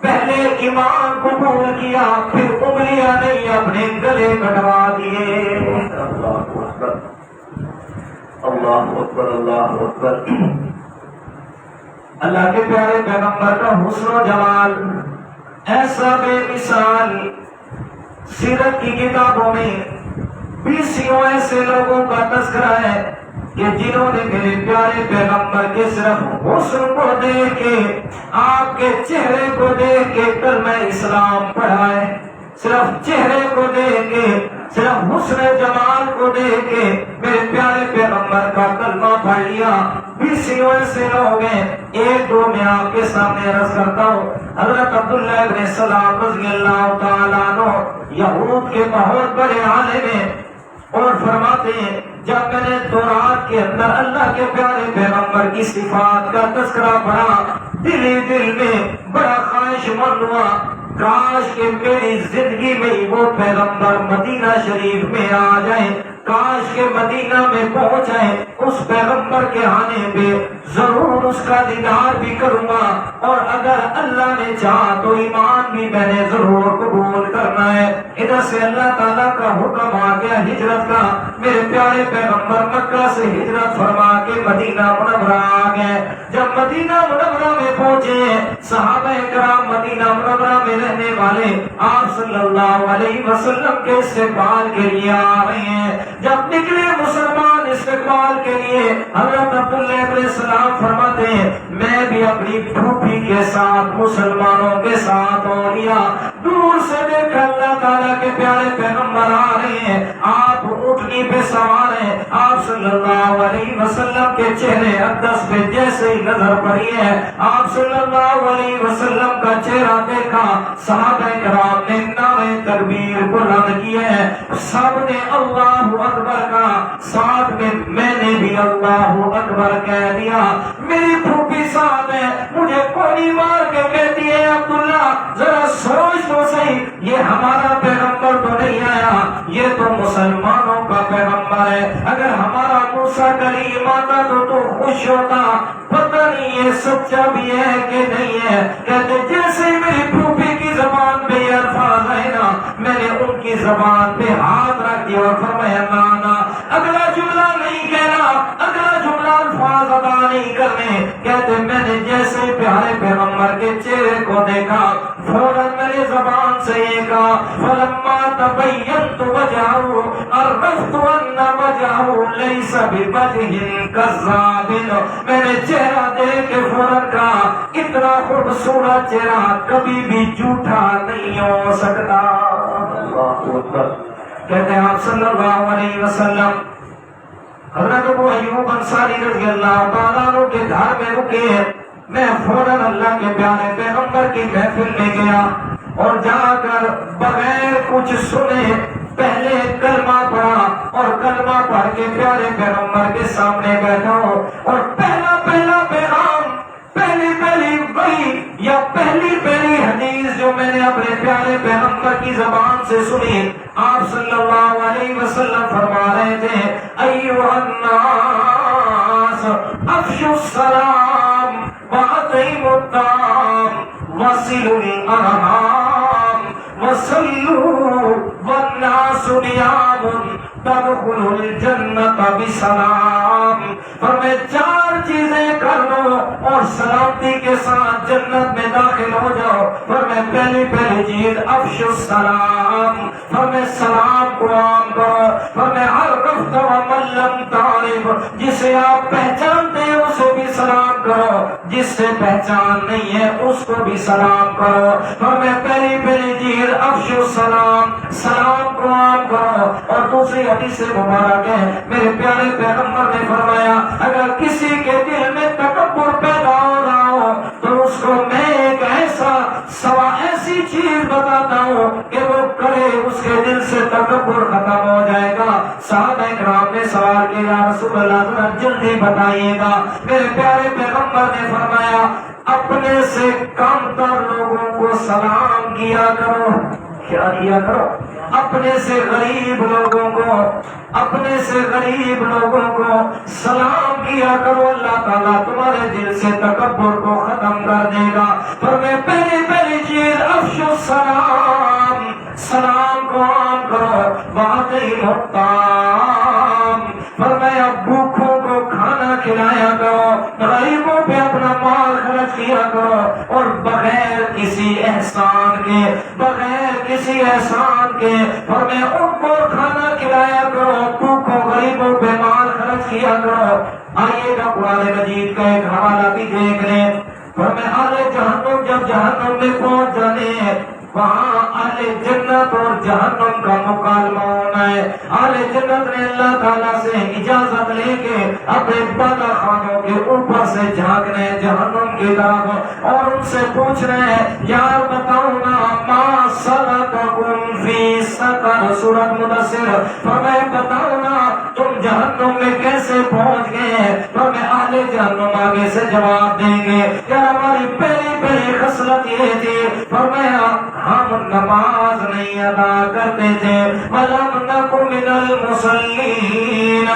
پہلے ایمان قبول کیا پھر انگلیاں نہیں اپنے گلے کٹوا دیے۔ اللہ اکبر اللہ اکبر اللہ اکبر۔ اللہ کے پیارے پیغمبر کا حسن و جمال ایسا بے مثال، سیرت کی کتابوں میں بیسوں ایسے لوگوں کا تذکرہ ہے کہ جنہوں نے میرے پیارے پیغمبر کے صرف حسن کو دیکھ کے، آپ کے چہرے کو دیکھ کے کلمہ اسلام پڑھا ہے، صرف چہرے کو دیکھ کے، صرف حسن جمال کو دیکھ کے میرے پیارے پیغمبر کا کلمہ پڑھ لیا۔ بیسوں ایسے لوگ ہیں، ایک دو میں آپ کے سامنے عرض کرتا ہوں۔ حضرت عبداللہ ابن سلام رضی اللہ تعالیٰ عنہ یہود کے بہت بڑے عالم ہیں، اور فرماتے ہیں جب میں نے تورات کے اندر اللہ کے پیارے پیغمبر کی صفات کا تذکرہ پڑھا دل ہی دل میں بڑا خواہش مند ہوا، کاش کہ میری زندگی میں وہ پیغمبر مدینہ شریف میں آ جائیں، کاش کہ مدینہ میں پہنچ جائیں، اس پیغمبر کے آنے پہ ضرور اس کا دیدار بھی کروں گا، اور اگر اللہ نے چاہا تو ایمان بھی میں نے ضرور قبول کرنا ہے۔ ادھر سے اللہ تعالیٰ کا حکم آ گیا ہجرت کا، میرے پیارے پیغمبر مکہ سے ہجرت فرما کے مدینہ منورہ آ گئے۔ جب مدینہ منورہ میں پہنچے، صحابہ کرام مدینہ منورہ میں رہنے والے آپ صلی اللہ علیہ وسلم کے استقبال کے لیے آ رہے ہیں۔ جب نکلے مسلمان استقبال کے لیے، حضرت عبداللہ علیہ السلام فرماتے ہیں میں بھی اپنی پھوپھی کے ساتھ مسلمانوں کے ساتھ ہو لیا۔ دور سے دیکھ اللہ تعالیٰ کے پیارے پیغمبر آ رہے ہیں، آپ اونٹنی پہ سوار ہیں، آپ صلی اللہ علیہ وسلم کے چہرے اقدس پہ جیسے ہی نظر پڑی ہے، آپ صلی اللہ علیہ وسلم کا چہرہ دیکھا، صحابہ کرام نے نعرہ تکبیر بلند کیے ہیں، سب نے اللہ اکبر کا، ساتھ میں نے بھی اللہ اکبر کہہ دیا۔ میری پھوپھی صاحب ہے، مجھے کوئی مار کے کہتی ہے عبداللہ ذرا سوچ تو صحیح، یہ ہمارا پیغمبر تو نہیں آیا، یہ تو مسلمانوں کا پیغمبر ہے، اگر ہمارا موسیٰ کلیم آتا تو خوش ہوتا، پتہ نہیں یہ سچا بھی ہے کہ نہیں ہے۔ کہتے جیسے میری پھوپھی کی زبان پہ یہ الفاظ ہے نا، میں نے ان کی زبان پہ ہاتھ رکھ دیا اور فرمایا نانا اگلا جملہ نہیں کہنا، اگلا جملہ الفاظ ادا نہیں کرنے۔ کہتے میں نے جیسے پیارے پیغمبر کے چہرے کو دیکھا، فوراً میری زبان سے یہ کہا فلما تبینت وجہہ عرفت ان وجہہ لیس بوجہ کذاب۔ میں نے چہرہ دیکھ کے فوراً کہا اتنا خوبصورت چہرہ کبھی بھی جھوٹا نہیں ہو سکتا۔ اللہ اکبر۔ کہتے ہیں آپ صلی اللہ علیہ وسلم حضرت ابو ایوب انصاری رضی اللہ تعالیٰ عنہ کے گھر میں رکے، میں فوراً اللہ کے پیارے پیغمبر کی محفل میں گیا اور جا کر بغیر کچھ سنے پہلے کلمہ پڑھا، اور کلمہ پڑھ کے پیارے پیغمبر کے سامنے بیٹھا ہوں، اور پہلا پیغام، پہلی وحی یا پہلی حدیث جو میں نے اپنے پیارے پیغمبر کی زبان سے سنی، آپ صلی اللہ علیہ وسلم فرما رہے تھے ایھا الناس افشوا السلام واطعموا الطعام وصلوا الارحام وصلوا والناس نیام تدخلوا الجنت بسلام۔ فرمائے چار چیزیں کر لو اور سلامتی کے ساتھ جنت میں داخل ہو جاؤ۔ فرمائے پہلی چیز افشوا السلام، فرمائے سلام کو عام کرو۔ فرمائے عرفت ومن لم تعرف، جسے آپ پہچانتے ہیں اسے بھی سلام کرو، جس سے پہچان نہیں ہے اس کو بھی سلام کرو۔ فرمائے پہلی چیز افشوا السلام، سلام کو عام کرو۔ اور دوسری حدیث مبارک ہے میرے پیارے پیغمبر نے فرمایا اگر کسی کے دل میں تکبر پیدا ہو رہا ہو تو اس کو میں ایک ایسی چیز بتاتا ہوں کہ وہ کرے، اس کے دل سے تکبر ختم ہو جائے گا۔ صحابہ کرام نے سوال کیا یا رسول اللہ ذرا جلدی بتائیے گا۔ میرے پیارے پیغمبر نے فرمایا اپنے سے کم تر لوگوں کو سلام کیا کرو۔ کیا کیا کرو؟ اپنے سے غریب لوگوں کو سلام کیا کرو، اللہ تعالیٰ تمہارے دل سے تکبر کو ختم کر دے گا۔ فرمائے پہلی چیز افشوا السلام، سلام کو عام کرو۔ واطعموا الطعام، فرمایا بھوکوں کو کھانا کھلایا کرو، غریبوں پہ اپنا مال خرچ کیا کرو، اور بغیر کسی احسان کے فرمایا ان کو کھانا کھلایا کرو، بھوکوں غریبوں پہ مال خرچ کیا کرو۔ آئیے گا قرآن مجید کا ایک حوالہ بھی دیکھ لیں۔ فرمایا اہل جہنم جب جہنم میں پہنچ جانے ہیں وہاں اہل جنت اور جہنم کا مکالمہ ہونا ہے۔ اہل جنت نے اللہ تعالیٰ سے اجازت لے کے اپنے بالا خانوں کے اوپر سے جھانکنے جہنم کی طرف اور ان سے پوچھ رہے ہیں یار بتاؤ نا ما سلککم فی سقر، سورۃ مدثر۔ فرمایا بتاؤ نا تم جہنم میں کیسے پہنچ گئے ہیں؟ فرمایا اہل جہنم آگے سے جواب دیں گے کہ ہماری پہلی خصلت یہ تھی، فرمایا ہم نماز نہیں ادا کرتے تھے، وَلَمْ نَكُ مِنَ الْمُصَلِّينَ،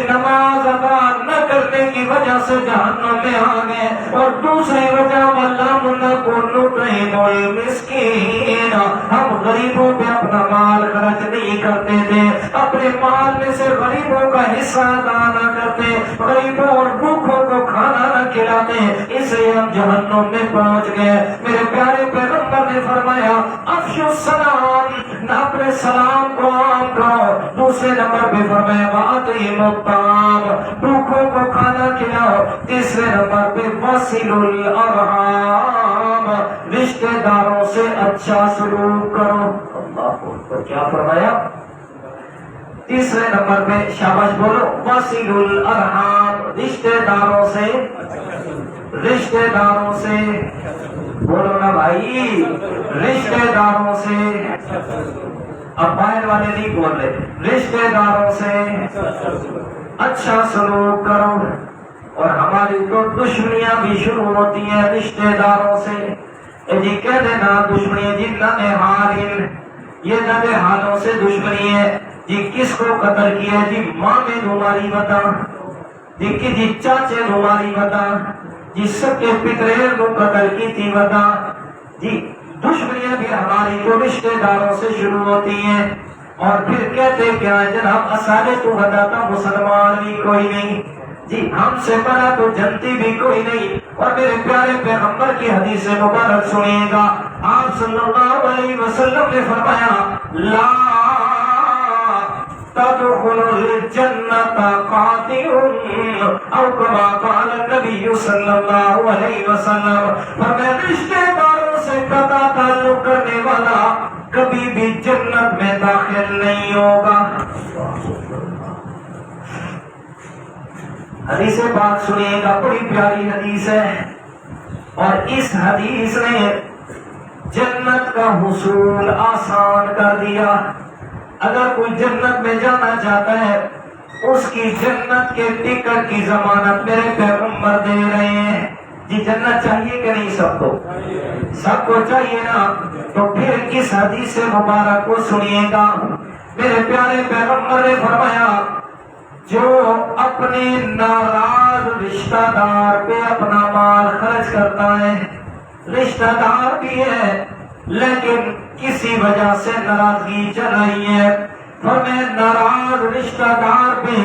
نماز ادا نہ کرنے کی وجہ سے جہنم میں آ گئے، اور دوسری وجہ وَلَمْ نَكُ نُطْعِمُ الْمِسْكِينَ، ہم غریبوں پہ اپنا مال خرچ نہیں کرتے تھے، اپنے مال میں سے غریبوں کا حصہ ادا نہ کرتے، غریبوں اور بھوکوں کو کھانا نہ کھلاتے، اس لیے ہم جہنم میں پہنچ گئے۔ میرے پیارے پیغمبر نے فرمایا افشوا السلام، نہ اپنے سلام کو عام کرو، دوسرے نمبر پہ فرمایا وَأَطْعِمُوا الطَّعَامَ، بھوکوں کو کھانا کھلاؤ، تیسرے نمبر پہ وَصِلُوا الْأَرْحَامَ، رشتہ داروں سے اچھا سلوک کرو۔ اللہ کو کیا فرمایا؟ تیسرے نمبر پہ شاباش بولو وَصِلُوا الْأَرْحَامَ، رشتہ داروں سے بولو نا بھائی، رشتہ داروں سے، اب باہر والے نہیں بول رہے، رشتہ داروں سے اچھا سلوک کرو۔ اور ہماری تو دشمنیاں بھی شروع ہوتی ہیں رشتہ داروں سے، جی کہہ دینا دشمنی جی ننہالین، یہ ننہالوں سے دشمنی ہے جی، کس کو قتل کیا جی مامے تمہاری بتا جی چاچے تمہاری بتا جی، سب کے پترے کو قتل کی تھی بتا جی، دشمنیاں بھی ہماری جو رشتہ داروں سے شروع ہوتی ہیں، اور پھر کہتے کیا جناب اصالے تو بتاتا مسلمان بھی کوئی نہیں جی، ہم سے بڑا تو جنتی بھی کوئی نہیں۔ اور میرے پیارے پیغمبر کی حدیث مبارک سنیے گا، آپ صلی اللہ علیہ وسلم نے فرمایا لا تدخل الجنت قاطع، او کما قال النبی صلی اللہ علیہ وسلم، فرمایا رشتہ داروں سے قطع تعلق کرنے والا کبھی بھی جنت میں داخل نہیں ہوگا۔ حدیث پاک سنیے گا، بڑی پیاری حدیث ہے، اور اس حدیث نے جنت کا حصول آسان کر دیا۔ اگر کوئی جنت میں جانا چاہتا ہے، اس کی جنت کے ٹکٹ کی ضمانت میرے پیغمبر دے رہے ہیں جی۔ جنت چاہیے کہ نہیں سب کو؟ سب کو چاہیے نا، تو پھر اس حدیث مبارک کو سنیے گا۔ میرے پیارے پیغمبر نے فرمایا جو اپنے ناراض رشتہ دار پہ اپنا مال خرچ کرتا ہے، رشتہ دار بھی ہے لیکن کسی وجہ سے ناراضگی چل رہی ہے، اور میں ناراض رشتہ دار پہ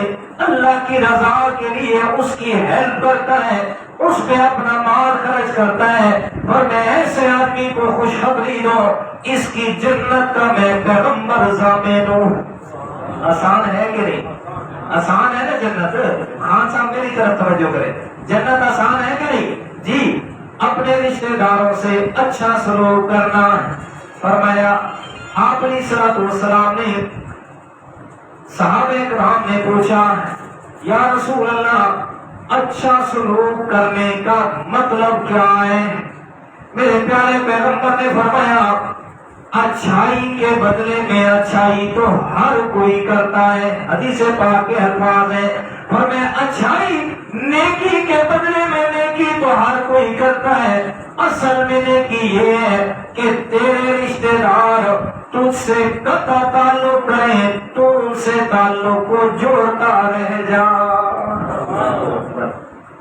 اللہ کی رضا کے لیے اس کی ہیلپ کرتا ہے، اس پہ اپنا مال خرچ کرتا ہے، اور میں ایسے آدمی کو خوشخبری دو اس کی جنت کا میں پیغمبر ضامن ہوں۔ آسان ہے کہ نہیں؟ آسان ہے نا جنت؟ خان صاحب میری طرف توجہ کرے، جنت آسان ہے کہ نہیں جی؟ اپنے رشتہ داروں سے اچھا سلوک کرنا۔ فرمایا آپ علیہ الصلوۃ والسلام نے، صحابہ کرام نے پوچھا یا رسول اللہ اچھا سلوک کرنے کا مطلب کیا ہے؟ میرے پیارے پیغمبر نے فرمایا اچھائی کے بدلے میں اچھائی تو ہر کوئی کرتا ہے، حدیث پاک کے الفاظ ہیں، اور میں اچھائی نیکی کے بدلے میں نیکی تو ہر کوئی کرتا ہے، اصل میں نیکی یہ ہے کہ تیرے رشتہ دار تجھ سے قطع تعلق کریں، تو ان سے تعلق کو جوڑتا رہ جا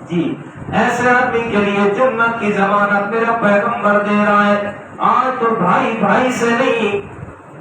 جی۔ ایسے آدمی کے لیے جنت کی ضمانت میرا پیغمبر دے رہا ہے۔ آج تو بھائی بھائی سے نہیں،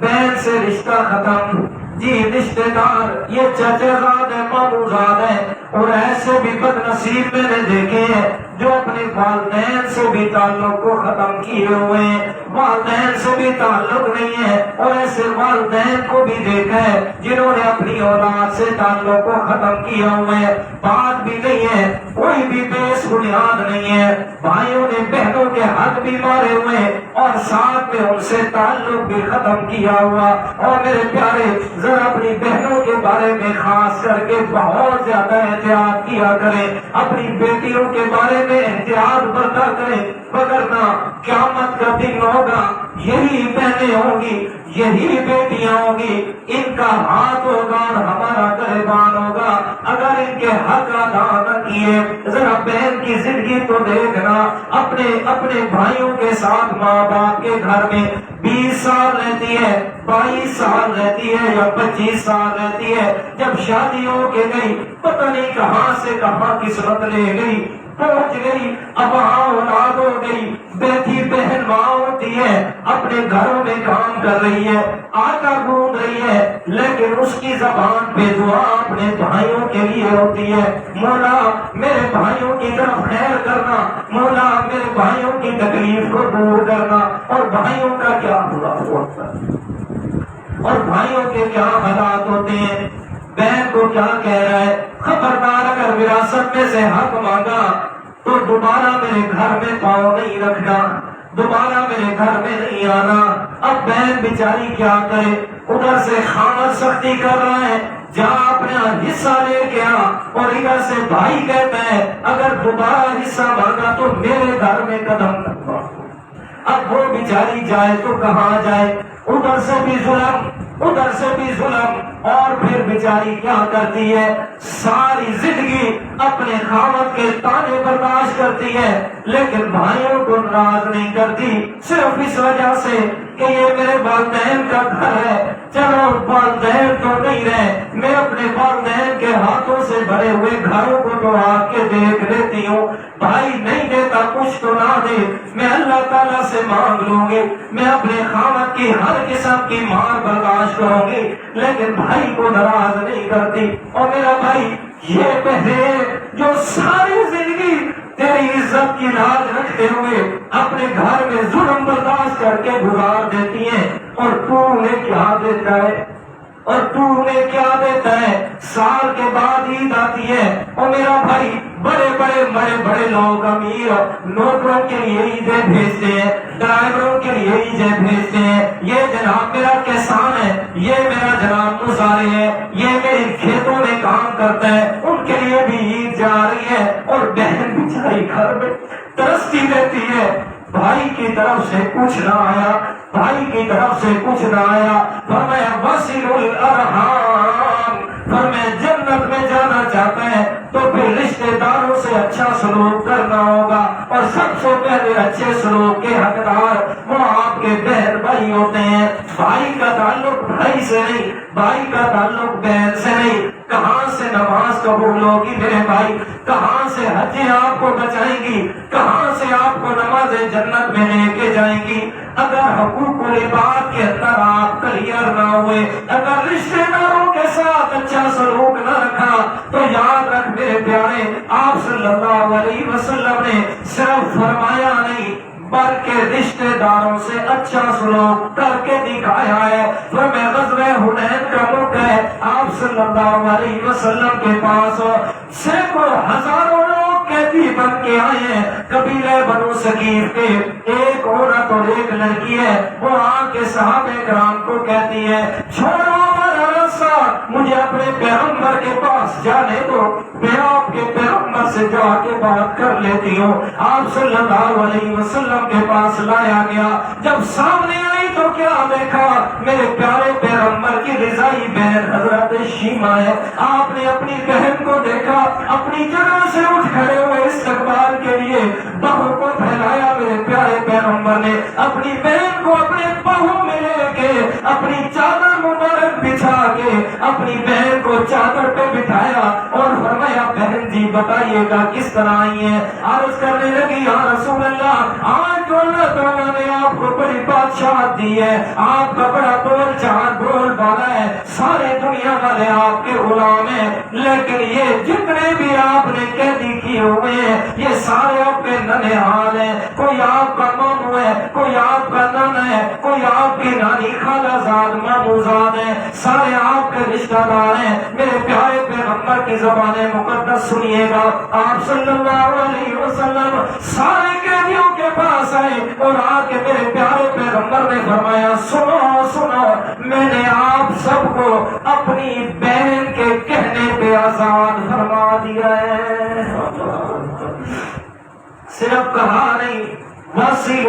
بہن سے رشتہ ختم جی، رشتہ دار یہ چچا زاد ہے، مامو زاد ہے، اور ایسے بھی بد نصیب میں نے دیکھے ہیں جو اپنے والدین سے بھی تعلق کو ختم کیے ہوئے ہیں، والدین سے بھی تعلق نہیں ہے، اور ایسے والدین کو بھی دیکھا ہے جنہوں نے اپنی اولاد سے تعلق کو ختم کیا ہوا ہے، بات بھی نہیں ہے، کوئی بھی بیس بنیاد نہیں ہے، بھائیوں نے بہنوں کے حق بھی مارے ہوئے ہیں اور ساتھ میں ان سے تعلق بھی ختم کیا ہوا۔ اور میرے پیارے ذرا اپنی بہنوں کے بارے میں خاص کر کے بہت زیادہ احتیاط کیا کریں، اپنی بیٹیوں کے بارے میں احتیاط برتا کریں، وگرنہ قیامت کا دن ہوگا، یہی بہنیں ہوں گی، یہی بیٹیاں ہوں گی، ان کا ہاتھ ہوگا اور ہمارا گریبان ہوگا اگر ان کے حق ادا نہ کیے۔ ذرا بہن کی زندگی تو دیکھنا، اپنے بھائیوں کے ساتھ ماں باپ کے گھر میں 20 سال رہتی ہے، 22 سال رہتی ہے یا 25 سال رہتی ہے، جب شادی ہو کے گئی پتہ نہیں کہاں سے کہاں قسمت لے گئی، پہنچ گئی، اب اولاد ہو گئی، بیٹی بہن ماں ہوتی ہے، اپنے گھروں میں کام کر رہی ہے، آٹا گوندھ رہی ہے، لیکن اس کی زبان پہ دعا اپنے بھائیوں کے لیے ہوتی ہے، مولا میرے بھائیوں کی طرف خیر کرنا، مولا میرے بھائیوں کی تکلیف کو دور کرنا۔ اور بھائیوں کا کیا ہوا ہوتا ہے اور بھائیوں کے کیا حالات ہوتے ہیں، بہن کو کیا کہہ رہا ہے، خبردار اگر وراثت میں سے حق مانگا تو دوبارہ میرے گھر میں پاؤں نہیں رکھنا، دوبارہ میرے گھر میں نہیں آنا۔ اب بہن بیچاری کیا کرے، ادھر سے خامد سختی کر رہا ہے، جا اپنا حصہ لے کے آ، اور ادھر سے بھائی کہتا ہے اگر دوبارہ حصہ مانگا تو میرے گھر میں قدم رکھنا۔ اب وہ بیچاری جائے تو کہاں جائے، ادھر سے بھی ظلم، ادھر سے بھی ظلم، اور پھر بیچاری کیا کرتی ہے، ساری زندگی اپنے خاوند کے طعنے برداشت کرتی ہے، لیکن بھائیوں کو ناراض نہیں کرتی، صرف اس وجہ سے کہ یہ میرے والدین کا گھر ہے، چلو والدین تو نہیں رہے، میں اپنے والدین کے ہاتھوں سے بھرے ہوئے گھروں کو تو آ کے دیکھ لیتی ہوں، بھائی نہیں دیتا کچھ تو نہ دے، میں اللہ تعالیٰ سے مانگ لوں گی، میں اپنے خاوند کی ہر قسم کی مار برداشت کروں گی، لیکن بھائی کو ناراض نہیں کرتی۔ اور میرا بھائی یہ بہنیں جو ساری زندگی تیری عزت کی لاج رکھتے ہوئے اپنے گھر میں ظلم برداشت کر کے گزار دیتی ہیں، اور تو انہیں کیا دیتا ہے، اور تو انہیں کیا دیتا ہے، سال کے بعد عید آتی ہے، اور میرا بھائی بڑے لوگ امیر نوکروں کے لیے عیدیں بھیجتے ہیں، ڈرائیوروں کے لیے عیدیں بھیجتے ہیں، یہ جناب میرا کسان ہے، یہ میرا جناب مزارع ہے، یہ میرے کھیتوں میں کام کرتا ہے، ان کے لیے بھی عید جا رہی ہے، اور بہن بیچاری گھر میں ترستی رہتی ہے، بھائی کی طرف سے کچھ نہ آیا، بھائی کی طرف سے کچھ نہ آیا، فرمایا وصل الارحام، فرمایا جنت میں جانا چاہتا ہے تو پھر رشتہ داروں سے اچھا سلوک کرنا ہوگا، اور سب سے پہلے اچھے سلوک کے حقدار وہ آپ کے بہن بھائی ہوتے ہیں۔ بھائی کا تعلق بھائی سے نہیں، بھائی کا تعلق بہن سے نہیں۔ کہاں سے نماز قبول ہوگی میرے بھائی، کہاں سے حجیں آپ کو بچائیں گی، کہاں سے آپ کو نماز جنت میں لے کے جائیں گی، اگر حقوق العباد کے اندر آپ کلیئر نہ ہوئے، اگر رشتے داروں کے ساتھ اچھا سلوک نہ رکھا، تو یاد رکھ میرے پیارے، آپ صلی اللہ علیہ وسلم نے صرف فرمایا نہیں بلکہ رشتے داروں سے اچھا سلوک کر کے دکھایا ہے۔ فرمایا غزوہ حنین کا موقع ہے، آپ صلی اللہ علیہ وسلم کے پاس سینکڑوں ہزاروں لوگ قیدی بن کے آئے ہیں، قبیلہ بنو ثقیف کے، ایک عورت اور ایک لڑکی ہے، وہ آ کے صحابہ کرام کو کہتی ہے چھوڑو مجھے اپنے پیغمبر کے پاس جانے دو، میں آپ کے پیغمبر سے جا کے بات کر لیتی ہوں۔ آپ صلی اللہ علیہ وسلم کے پاس لایا گیا، جب سامنے آئی تو کیا دیکھا، میرے پیارے پیغمبر کی رضائی بہن حضرت شیمہ ہے۔ آپ نے اپنی بہن کو دیکھا، اپنی جگہ سے اٹھ کھڑے ہوئے استقبال کے لیے بہو کو پھیلایا، میرے پیارے پیغمبر نے اپنی بہن کو اپنے بہو میں لے کے اپنی چادر مبارک بچھا کے اپنی بہن کو چادر پہ بٹھایا اور فرمایا بہن جی بتائیے گا کس طرح آئی ہیں۔ عرض کرنے لگی یا رسول اللہ، آج تو اللہ تعالیٰ نے آپ کو بڑی بادشاہت دی ہے، آپ کا بڑا بول چال بول بالا ہے، سارے دنیا والے آپ کے غلام ہیں، لیکن یہ جتنے بھی آپ نے قیدی کیے ہوئے ہیں یہ سارے آپ کے ننھیال ہیں، کوئی آپ کا ماموں ہے، کوئی آپ کا نانا ہے، کوئی آپ کی نانی خالہ زاد ماموں زاد ہے، سارے آپ کے رشتہ دار ہیں۔ میرے پیارے پیغمبر کی زبان مقدس سنیے گا، آپ صلی اللہ علیہ وسلم سارے قیدیوں کے پاس آئے اور آ کے میرے پیارے پیغمبر نے فرمایا سنو سنو، میں نے آپ سب کو اپنی بہن کے کہنے پہ آزاد فرما دیا ہے۔ صرف کہا نہیں وصل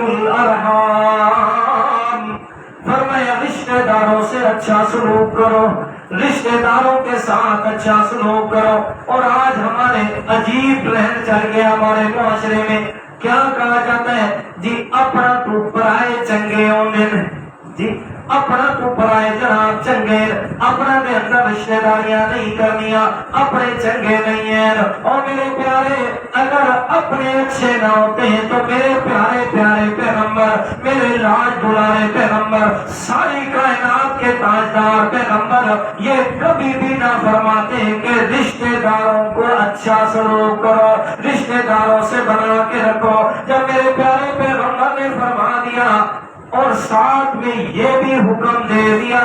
الارحام، فرمایا رشتہ داروں سے اچھا سلوک کرو، رشتہ داروں کے ساتھ اچھا سلوک کرو۔ اور آج ہمارے عجیب رہن چل گیا ہمارے معاشرے میں، کیا کہا جاتا ہے جی اپنا تو پرائے چنگے اومن، جی اپنا تو پرائے جناب چنگے، اپنا دے اندر رشتہ داریاں نہیں کرنیاں، اپنے چنگے نہیں ہیں۔ اور میرے پیارے اگر اپنے اچھے نہ ہوتے ہیں تو میرے پیارے پیارے پیغمبر، میرے لاج دلارے پیغمبر، ساری کائنات کے تاجدار پیغمبر یہ کبھی بھی نہ فرماتے کہ رشتہ داروں کو اچھا سلوک کرو، رشتہ داروں سے بنا کے رکھو۔ جب میرے پیارے پیغمبر نے فرما دیا اور ساتھ میں یہ بھی حکم دے دیا،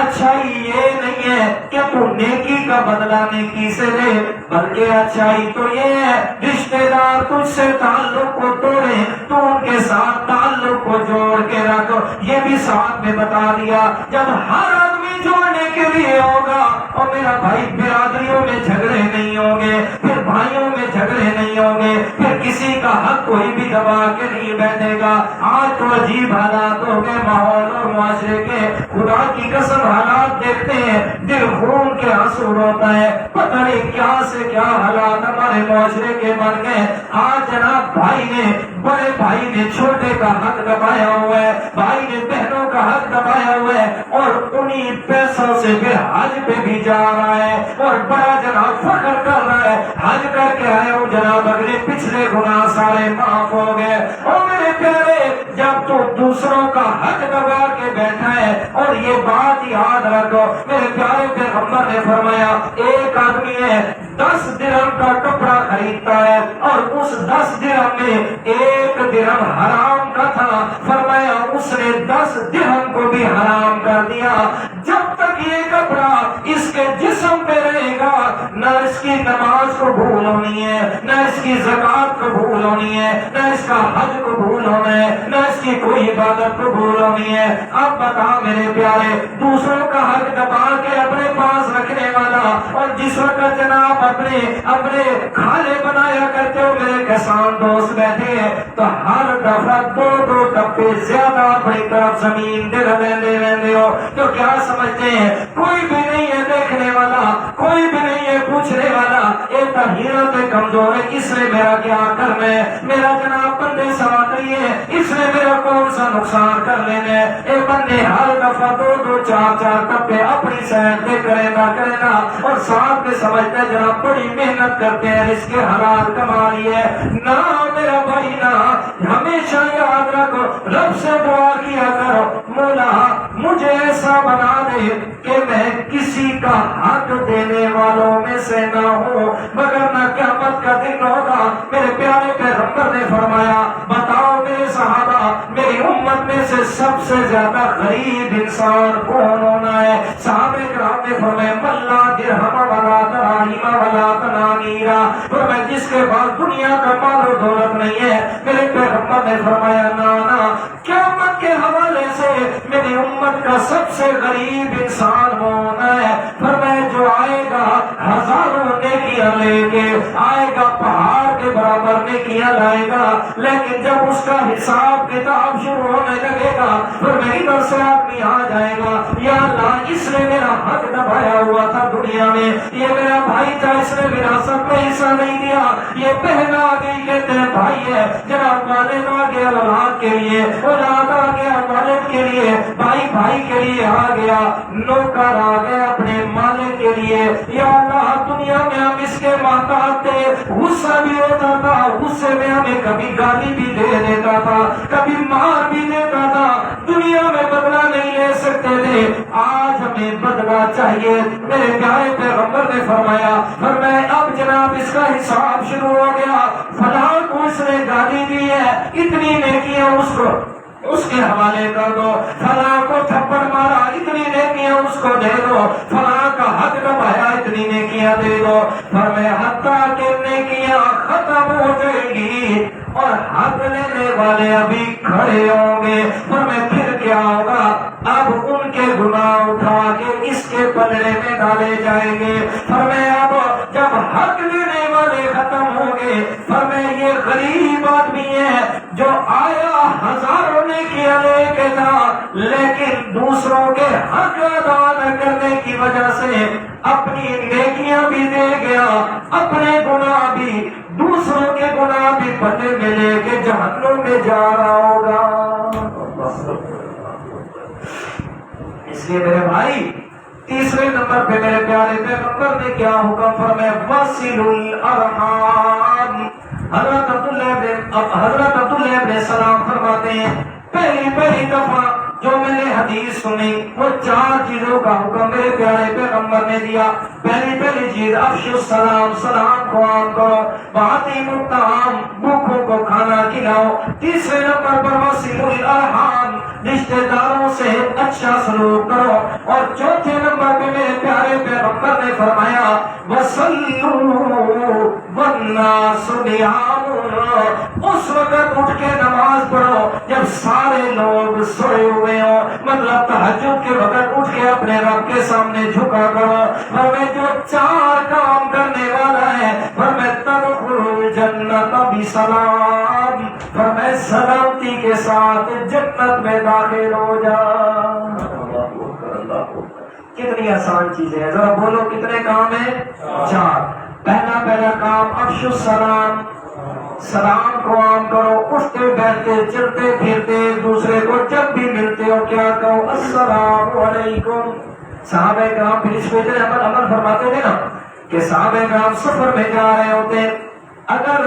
اچھائی یہ نہیں ہے کہ تو نیکی کا بدلہ نیکی سے لے، بلکہ اچھائی تو یہ ہے رشتہ دار تجھ سے تعلق کو توڑے تو ان کے ساتھ تعلق کو جوڑ کے رکھو، یہ بھی ساتھ میں بتا دیا۔ جب ہر آدمی جوڑنے کے لیے ہوگا اور میرا بھائی برادریوں میں جھگڑے نہیں ہوں گے، پھر بھائیوں میں جھگڑے نہیں ہوں گے، پھر کسی کا حق کوئی بھی دبا کے نہیں بیٹھے گا۔ آج تو عجیب حالات ہو گئے ماحول اور معاشرے کے، خدا کی قسم حالات دیکھتے ہیں دل خون کے آنسو روتا ہے، پتہ نہیں کیا سے کیا حالات ہمارے معاشرے کے بن گئے۔ آج جناب بھائی نے، بڑے بھائی نے چھوٹے کا حق دبایا ہوا ہے، بھائی نے بہنوں کا حق دبایا ہوا ہے، اور انہی پیسوں سے پھر حج پہ بھی جا رہا ہے اور بڑا جناب فخر کر رہا ہے حج کر کے آیا ہوں جناب، اگلے پچھلے گناہ سارے معاف ہو گئے۔ اور میرے پیارے جب تو دوسروں کا حق دبا کے بیٹھا ہے، اور یہ بات یاد رکھو میرے پیارے پیغمبر نے فرمایا ایک آدمی ہے 10 درہم کا کپڑا خریدتا ہے اور اس 10 درہم میں 1 درہم حرام کا تھا، فرمایا اس نے 10 درہم کو بھی حرام کر دیا۔ جب تک یہ کپڑا اس کے جسم پہ رہے گا نہ اس کی نماز کو بھول ہونی ہے، نہ اس کی زکات کو بھول ہونی ہے، نہ اس کا حج کو بھول ہونا ہے، نہ اس کی کوئی عبادت کو بھول ہونی ہے۔ اب بتا میرے پیارے دوسروں کا حق دبا کے اپنے پاس رکھنے والا، اور جس وقت جناب اپنے کھالے بنایا کرتے ہو میرے کسان دوست بیٹھے ہیں تو ہر دفعہ 2 ٹپے زیادہ اپنی طرف زمین دے رہے ہو، تو کیا سمجھتے ہیں کوئی بھی نہیں ہے دیکھنے والا، کوئی بھی نہیں ہے پوچھنے والا، ایک تحیرت کمزور ہے، اس نے میرا کیا کرنا ہے، میرا جناب بندے سواتری ہے، اس نے میرا کون سا نقصان کر لینا ہے۔ اے بندے ہر دفعہ 2 4 ٹپے اپنی سائڈ پہ کرے گا اور ساتھ میں سمجھتے ہیں جناب بڑی محنت کرتے ہیں اس کے حلال کما لیے۔ نہ میرا بھائی نہ، ہمیشہ یاد رکھو رب سے دعا کیا کرو مولا مجھے ایسا بنا دے کہ میں کسی کا حق دینے والوں میں سے نہ ہوں، مگر نہ قیامت کا دن ہوگا۔ میرے پیارے پیغمبر نے فرمایا بتاؤ میرے صحابہ میری امت میں سے سب سے زیادہ غریب انسان کون ہونا ہے؟ صحابہ کرام نے فرمایا ملا درہم ولا دراہیم ولا دنانیرا، فرمایا جس کے پاس دنیا کا مال و دولت نہیں ہے۔ میرے پیغمبر نے فرمایا نانا قیامت کے حوالے سے میری امت کا سب سے غریب انسان ہونا ہے، فرمایا جو آئے گا ہزاروں نیکیاں لے کے آئے گا، پہاڑ کے برابر نیکیاں لائے گا، لیکن جب اس کا حساب کتاب شروع ہونے لگے گا پھر میری طرف سے آدمی آ جائے گا یا اللہ اس نے میرا حق دبایا ہوا تھا دنیا میں، یہ میرا بھائی تھا اس نے وراثت میں حصہ نہیں دیا، یہ بہن آ گئی کہتے ہیں بھائی ہے جناب، والد آ گیا اولاد کے لیے، اولاد آ گیا والد کے لیے، بھائی بھائی کے لیے آ گیا، نوکر آ گیا اپنے مالک کے لیے۔ یا اللہ دنیا میں ہم اس کے محتاج تھے، غصہ بھی ہوتا تھا، غصے میں ہمیں کبھی گالی بھی دے دیتا تھا، کبھی مار بھی دیتا تھا، دنیا میں بدلہ نہیں لے سکتے تھے، آج ہمیں بدلہ چاہیے۔ میرے پیارے پیغمبر نے فرمایا اب جناب اس کا حساب شروع ہو گیا، فلاں کو اس نے گالی دی ہے اتنی نیکیاں اس کے حوالے کر دو، فلاں کو تھپڑ مارا اتنی نیکیاں اس کو دے دو، فلاں کا حق دبایا اتنی نیکیاں دے دو، فرمایا حتیٰ کہ نیکیاں ختم ہو جائیں گی ہوگی اور حق لینے والے ابھی کھڑے ہوں گے. فرمایا پھر کیا ہوگا؟ اب ان کے گناہ اٹھا کے اس کے پلڑے میں ڈالے جائیں گے. فرمایا اب جب حق لینے والے ختم ہوں گے، فرمایا یہ غریب آدمی ہے جو آیا ہزاروں نے کیا لے کے تھا، لیکن دوسروں کے حق ادا نہ کرنے کی وجہ سے اپنی نیکیاں بھی دے گیا، اپنے گناہ بھی، دوسروں کے گناہ بھی پلے میں لے کے جہنم میں جا رہا ہوگا. اس لیے میرے بھائی تیسرے نمبر پہ میرے پیارے پیغمبر نے کیا حکم فرمایا؟ وصل الارحام. حضرت عبداللہ ابن سلام فرماتے ہیں پہلی دفعہ جو میں نے حدیث سنی وہ 4 چیزوں کا حکم میرے پیارے پیغمبر نے دیا. پہلی چیز افشوا السلام، سلام کو عام کرو. وأطعموا الطعام، بھوکوں کو کھانا کھلاؤ. تیسرے نمبر پر وصلوا الارحام، رشتہ داروں سے اچھا سلوک کرو. اور چوتھے نمبر پہ میرے پیارے پیغمبر نے فرمایا وصلوا والناس نيام. اس وقت اٹھ کے نماز پڑھو جب سارے لوگ سوئے ہوئے ہوں، مطلب تہجد کے وقت اٹھ کے اپنے رب کے سامنے جھکا کرو. اور میں جو 4 کام کرنے والا ہے، اور میں تدخلوا الجنت بسلام، اور میں سلامتی کے ساتھ جنت میں داخل ہو جا. کتنی آسان چیزیں ہیں، ذرا بولو کتنے کام ہیں؟ 4. پہلا کام افشوا السلام، سلام کو عام کرو. اٹھتے بیٹھتے چلتے پھرتے ایک دوسرے کو جب بھی ملتے ہو کیا کہو؟ السلام علیکم. صحابہ کرام پھر اس پہ عمل فرماتے تھے نا کہ صحابہ کرام سفر میں جا رہے ہوتے، اگر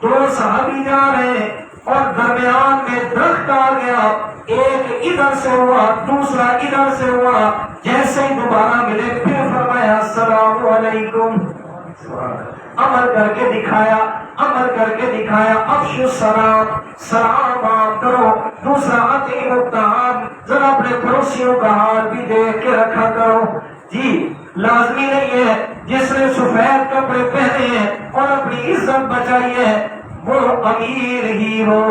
2 صحابی جا رہے ہیں اور درمیان میں درخت آ گیا، ایک ادھر سے ہوا دوسرا ادھر سے ہوا، جیسے ہی دوبارہ ملے پھر فرمایا السلام علیکم. عمل کر کے دکھایا. افشوا السلام، سلام عام کرو. دوسرا اطعموا الطعام، ذرا اپنے پڑوسیوں کا حال بھی دیکھ کے رکھا کرو. جی لازمی نہیں ہے جس نے سفید کپڑے پہنے ہیں اور اپنی عزت بچائی ہے وہ امیر ہی ہو،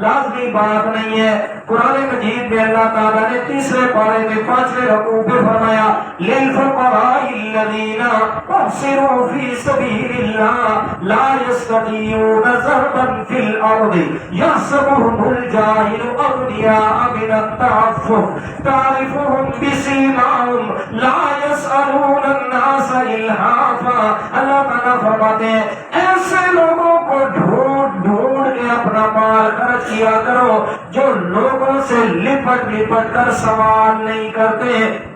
لازمی بات نہیں ہے. قرآن مجید میں اللہ تعالیٰ نے 3 پارے میں 5ویں رکوع پہ فرمایا للفقراء الذین احصروا فی سبیل اللہ لا یستطیعون ضربا فی الارض یحسبهم الجاہل اغنیاء من التعفف تعرفهم بسیماہم لا یسألون الناس الحافا. اللہ تعالیٰ فرماتے ہیں ایسے لوگوں کو ڈھونڈ کے اپنا مال خرچ کیا کرو جو لوگوں سے لپٹ کر سوال نہیں کرتے.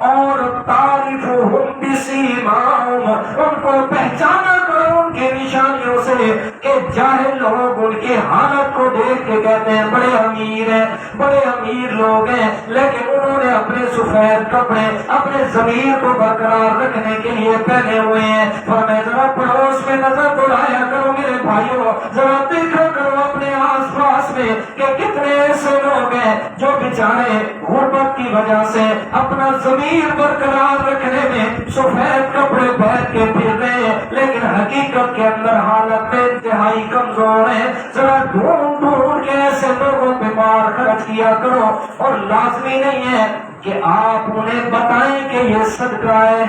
اور تعریفهم بسیماہم، ان کو پہچانا کرو ان کی نشانیوں سے کہ جاہل لوگ ان کی حالت کو دیکھ کے کہتے ہیں بڑے امیر ہیں، بڑے امیر لوگ ہیں، لیکن انہوں نے اپنے سفید کپڑے اپنے ضمیر کو برقرار رکھنے کے لیے پہنے ہوئے ہیں. فرمایا ذرا پڑوس میں نظر دوڑایا کرو میرے بھائیوں، ذرا دیکھا کرو اپنے آس پاس میں کہ کتنے ایسے لوگ ہیں جو بیچارے غربت کی وجہ سے اپنا ضمیر برقرار رکھنے میں سفید کپڑے پہن کے پھر رہے ہیں لیکن حقیقت کے اندر حالت میں انتہائی کمزور ہیں. ذرا ڈھونڈ کے ایسے لوگوں پہ مال خرچ کیا کرو. اور لازمی نہیں ہے کہ آپ انہیں بتائیں کہ یہ صدقہ ہے،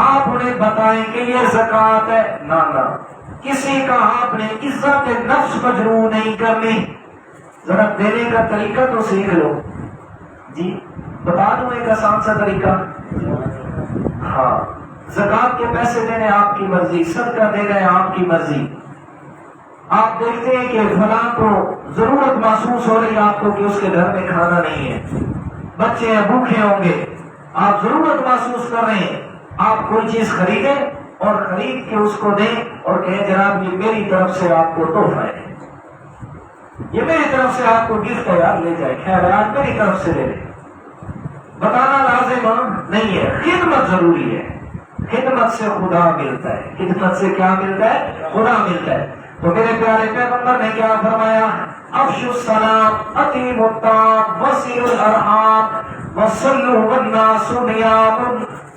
آپ انہیں بتائیں کہ یہ زکوٰۃ ہے، نہ کسی کا آپ نے عزت نفس مجروح نہیں کرنی. ذرا دینے کا طریقہ تو سیکھ لو. جی بتا دوں ایک آسان سا طریقہ. ہاں زکوٰۃ کے پیسے دینے آپ کی مرضی، صدقہ دے رہے آپ کی مرضی. آپ دیکھتے ہیں کہ فلاں کو ضرورت محسوس ہو رہی ہے آپ کو کہ اس کے گھر میں کھانا نہیں ہے، بچے ہیں بھوکے ہوں گے، آپ ضرورت محسوس کر رہے ہیں، آپ کوئی چیز خریدیں اور خرید کے اس کو دیں اور کہیں جناب یہ میری طرف سے آپ کو تحفہ ہے، یہ میری طرف سے آپ کو گفٹ ہے، یار لے جائے، خیر آج میری طرف سے لے لیں. بتانا لازم نہیں ہے، خدمت ضروری ہے. خدمت سے خدا ملتا ہے. خدمت سے کیا ملتا ہے؟ خدا ملتا ہے. تو میرے پیارے پیغمبر نے کیا فرمایا؟ افشوا السلام، اطعموا الطعام، وصلوا الارحام، وصلوا والناس نيام.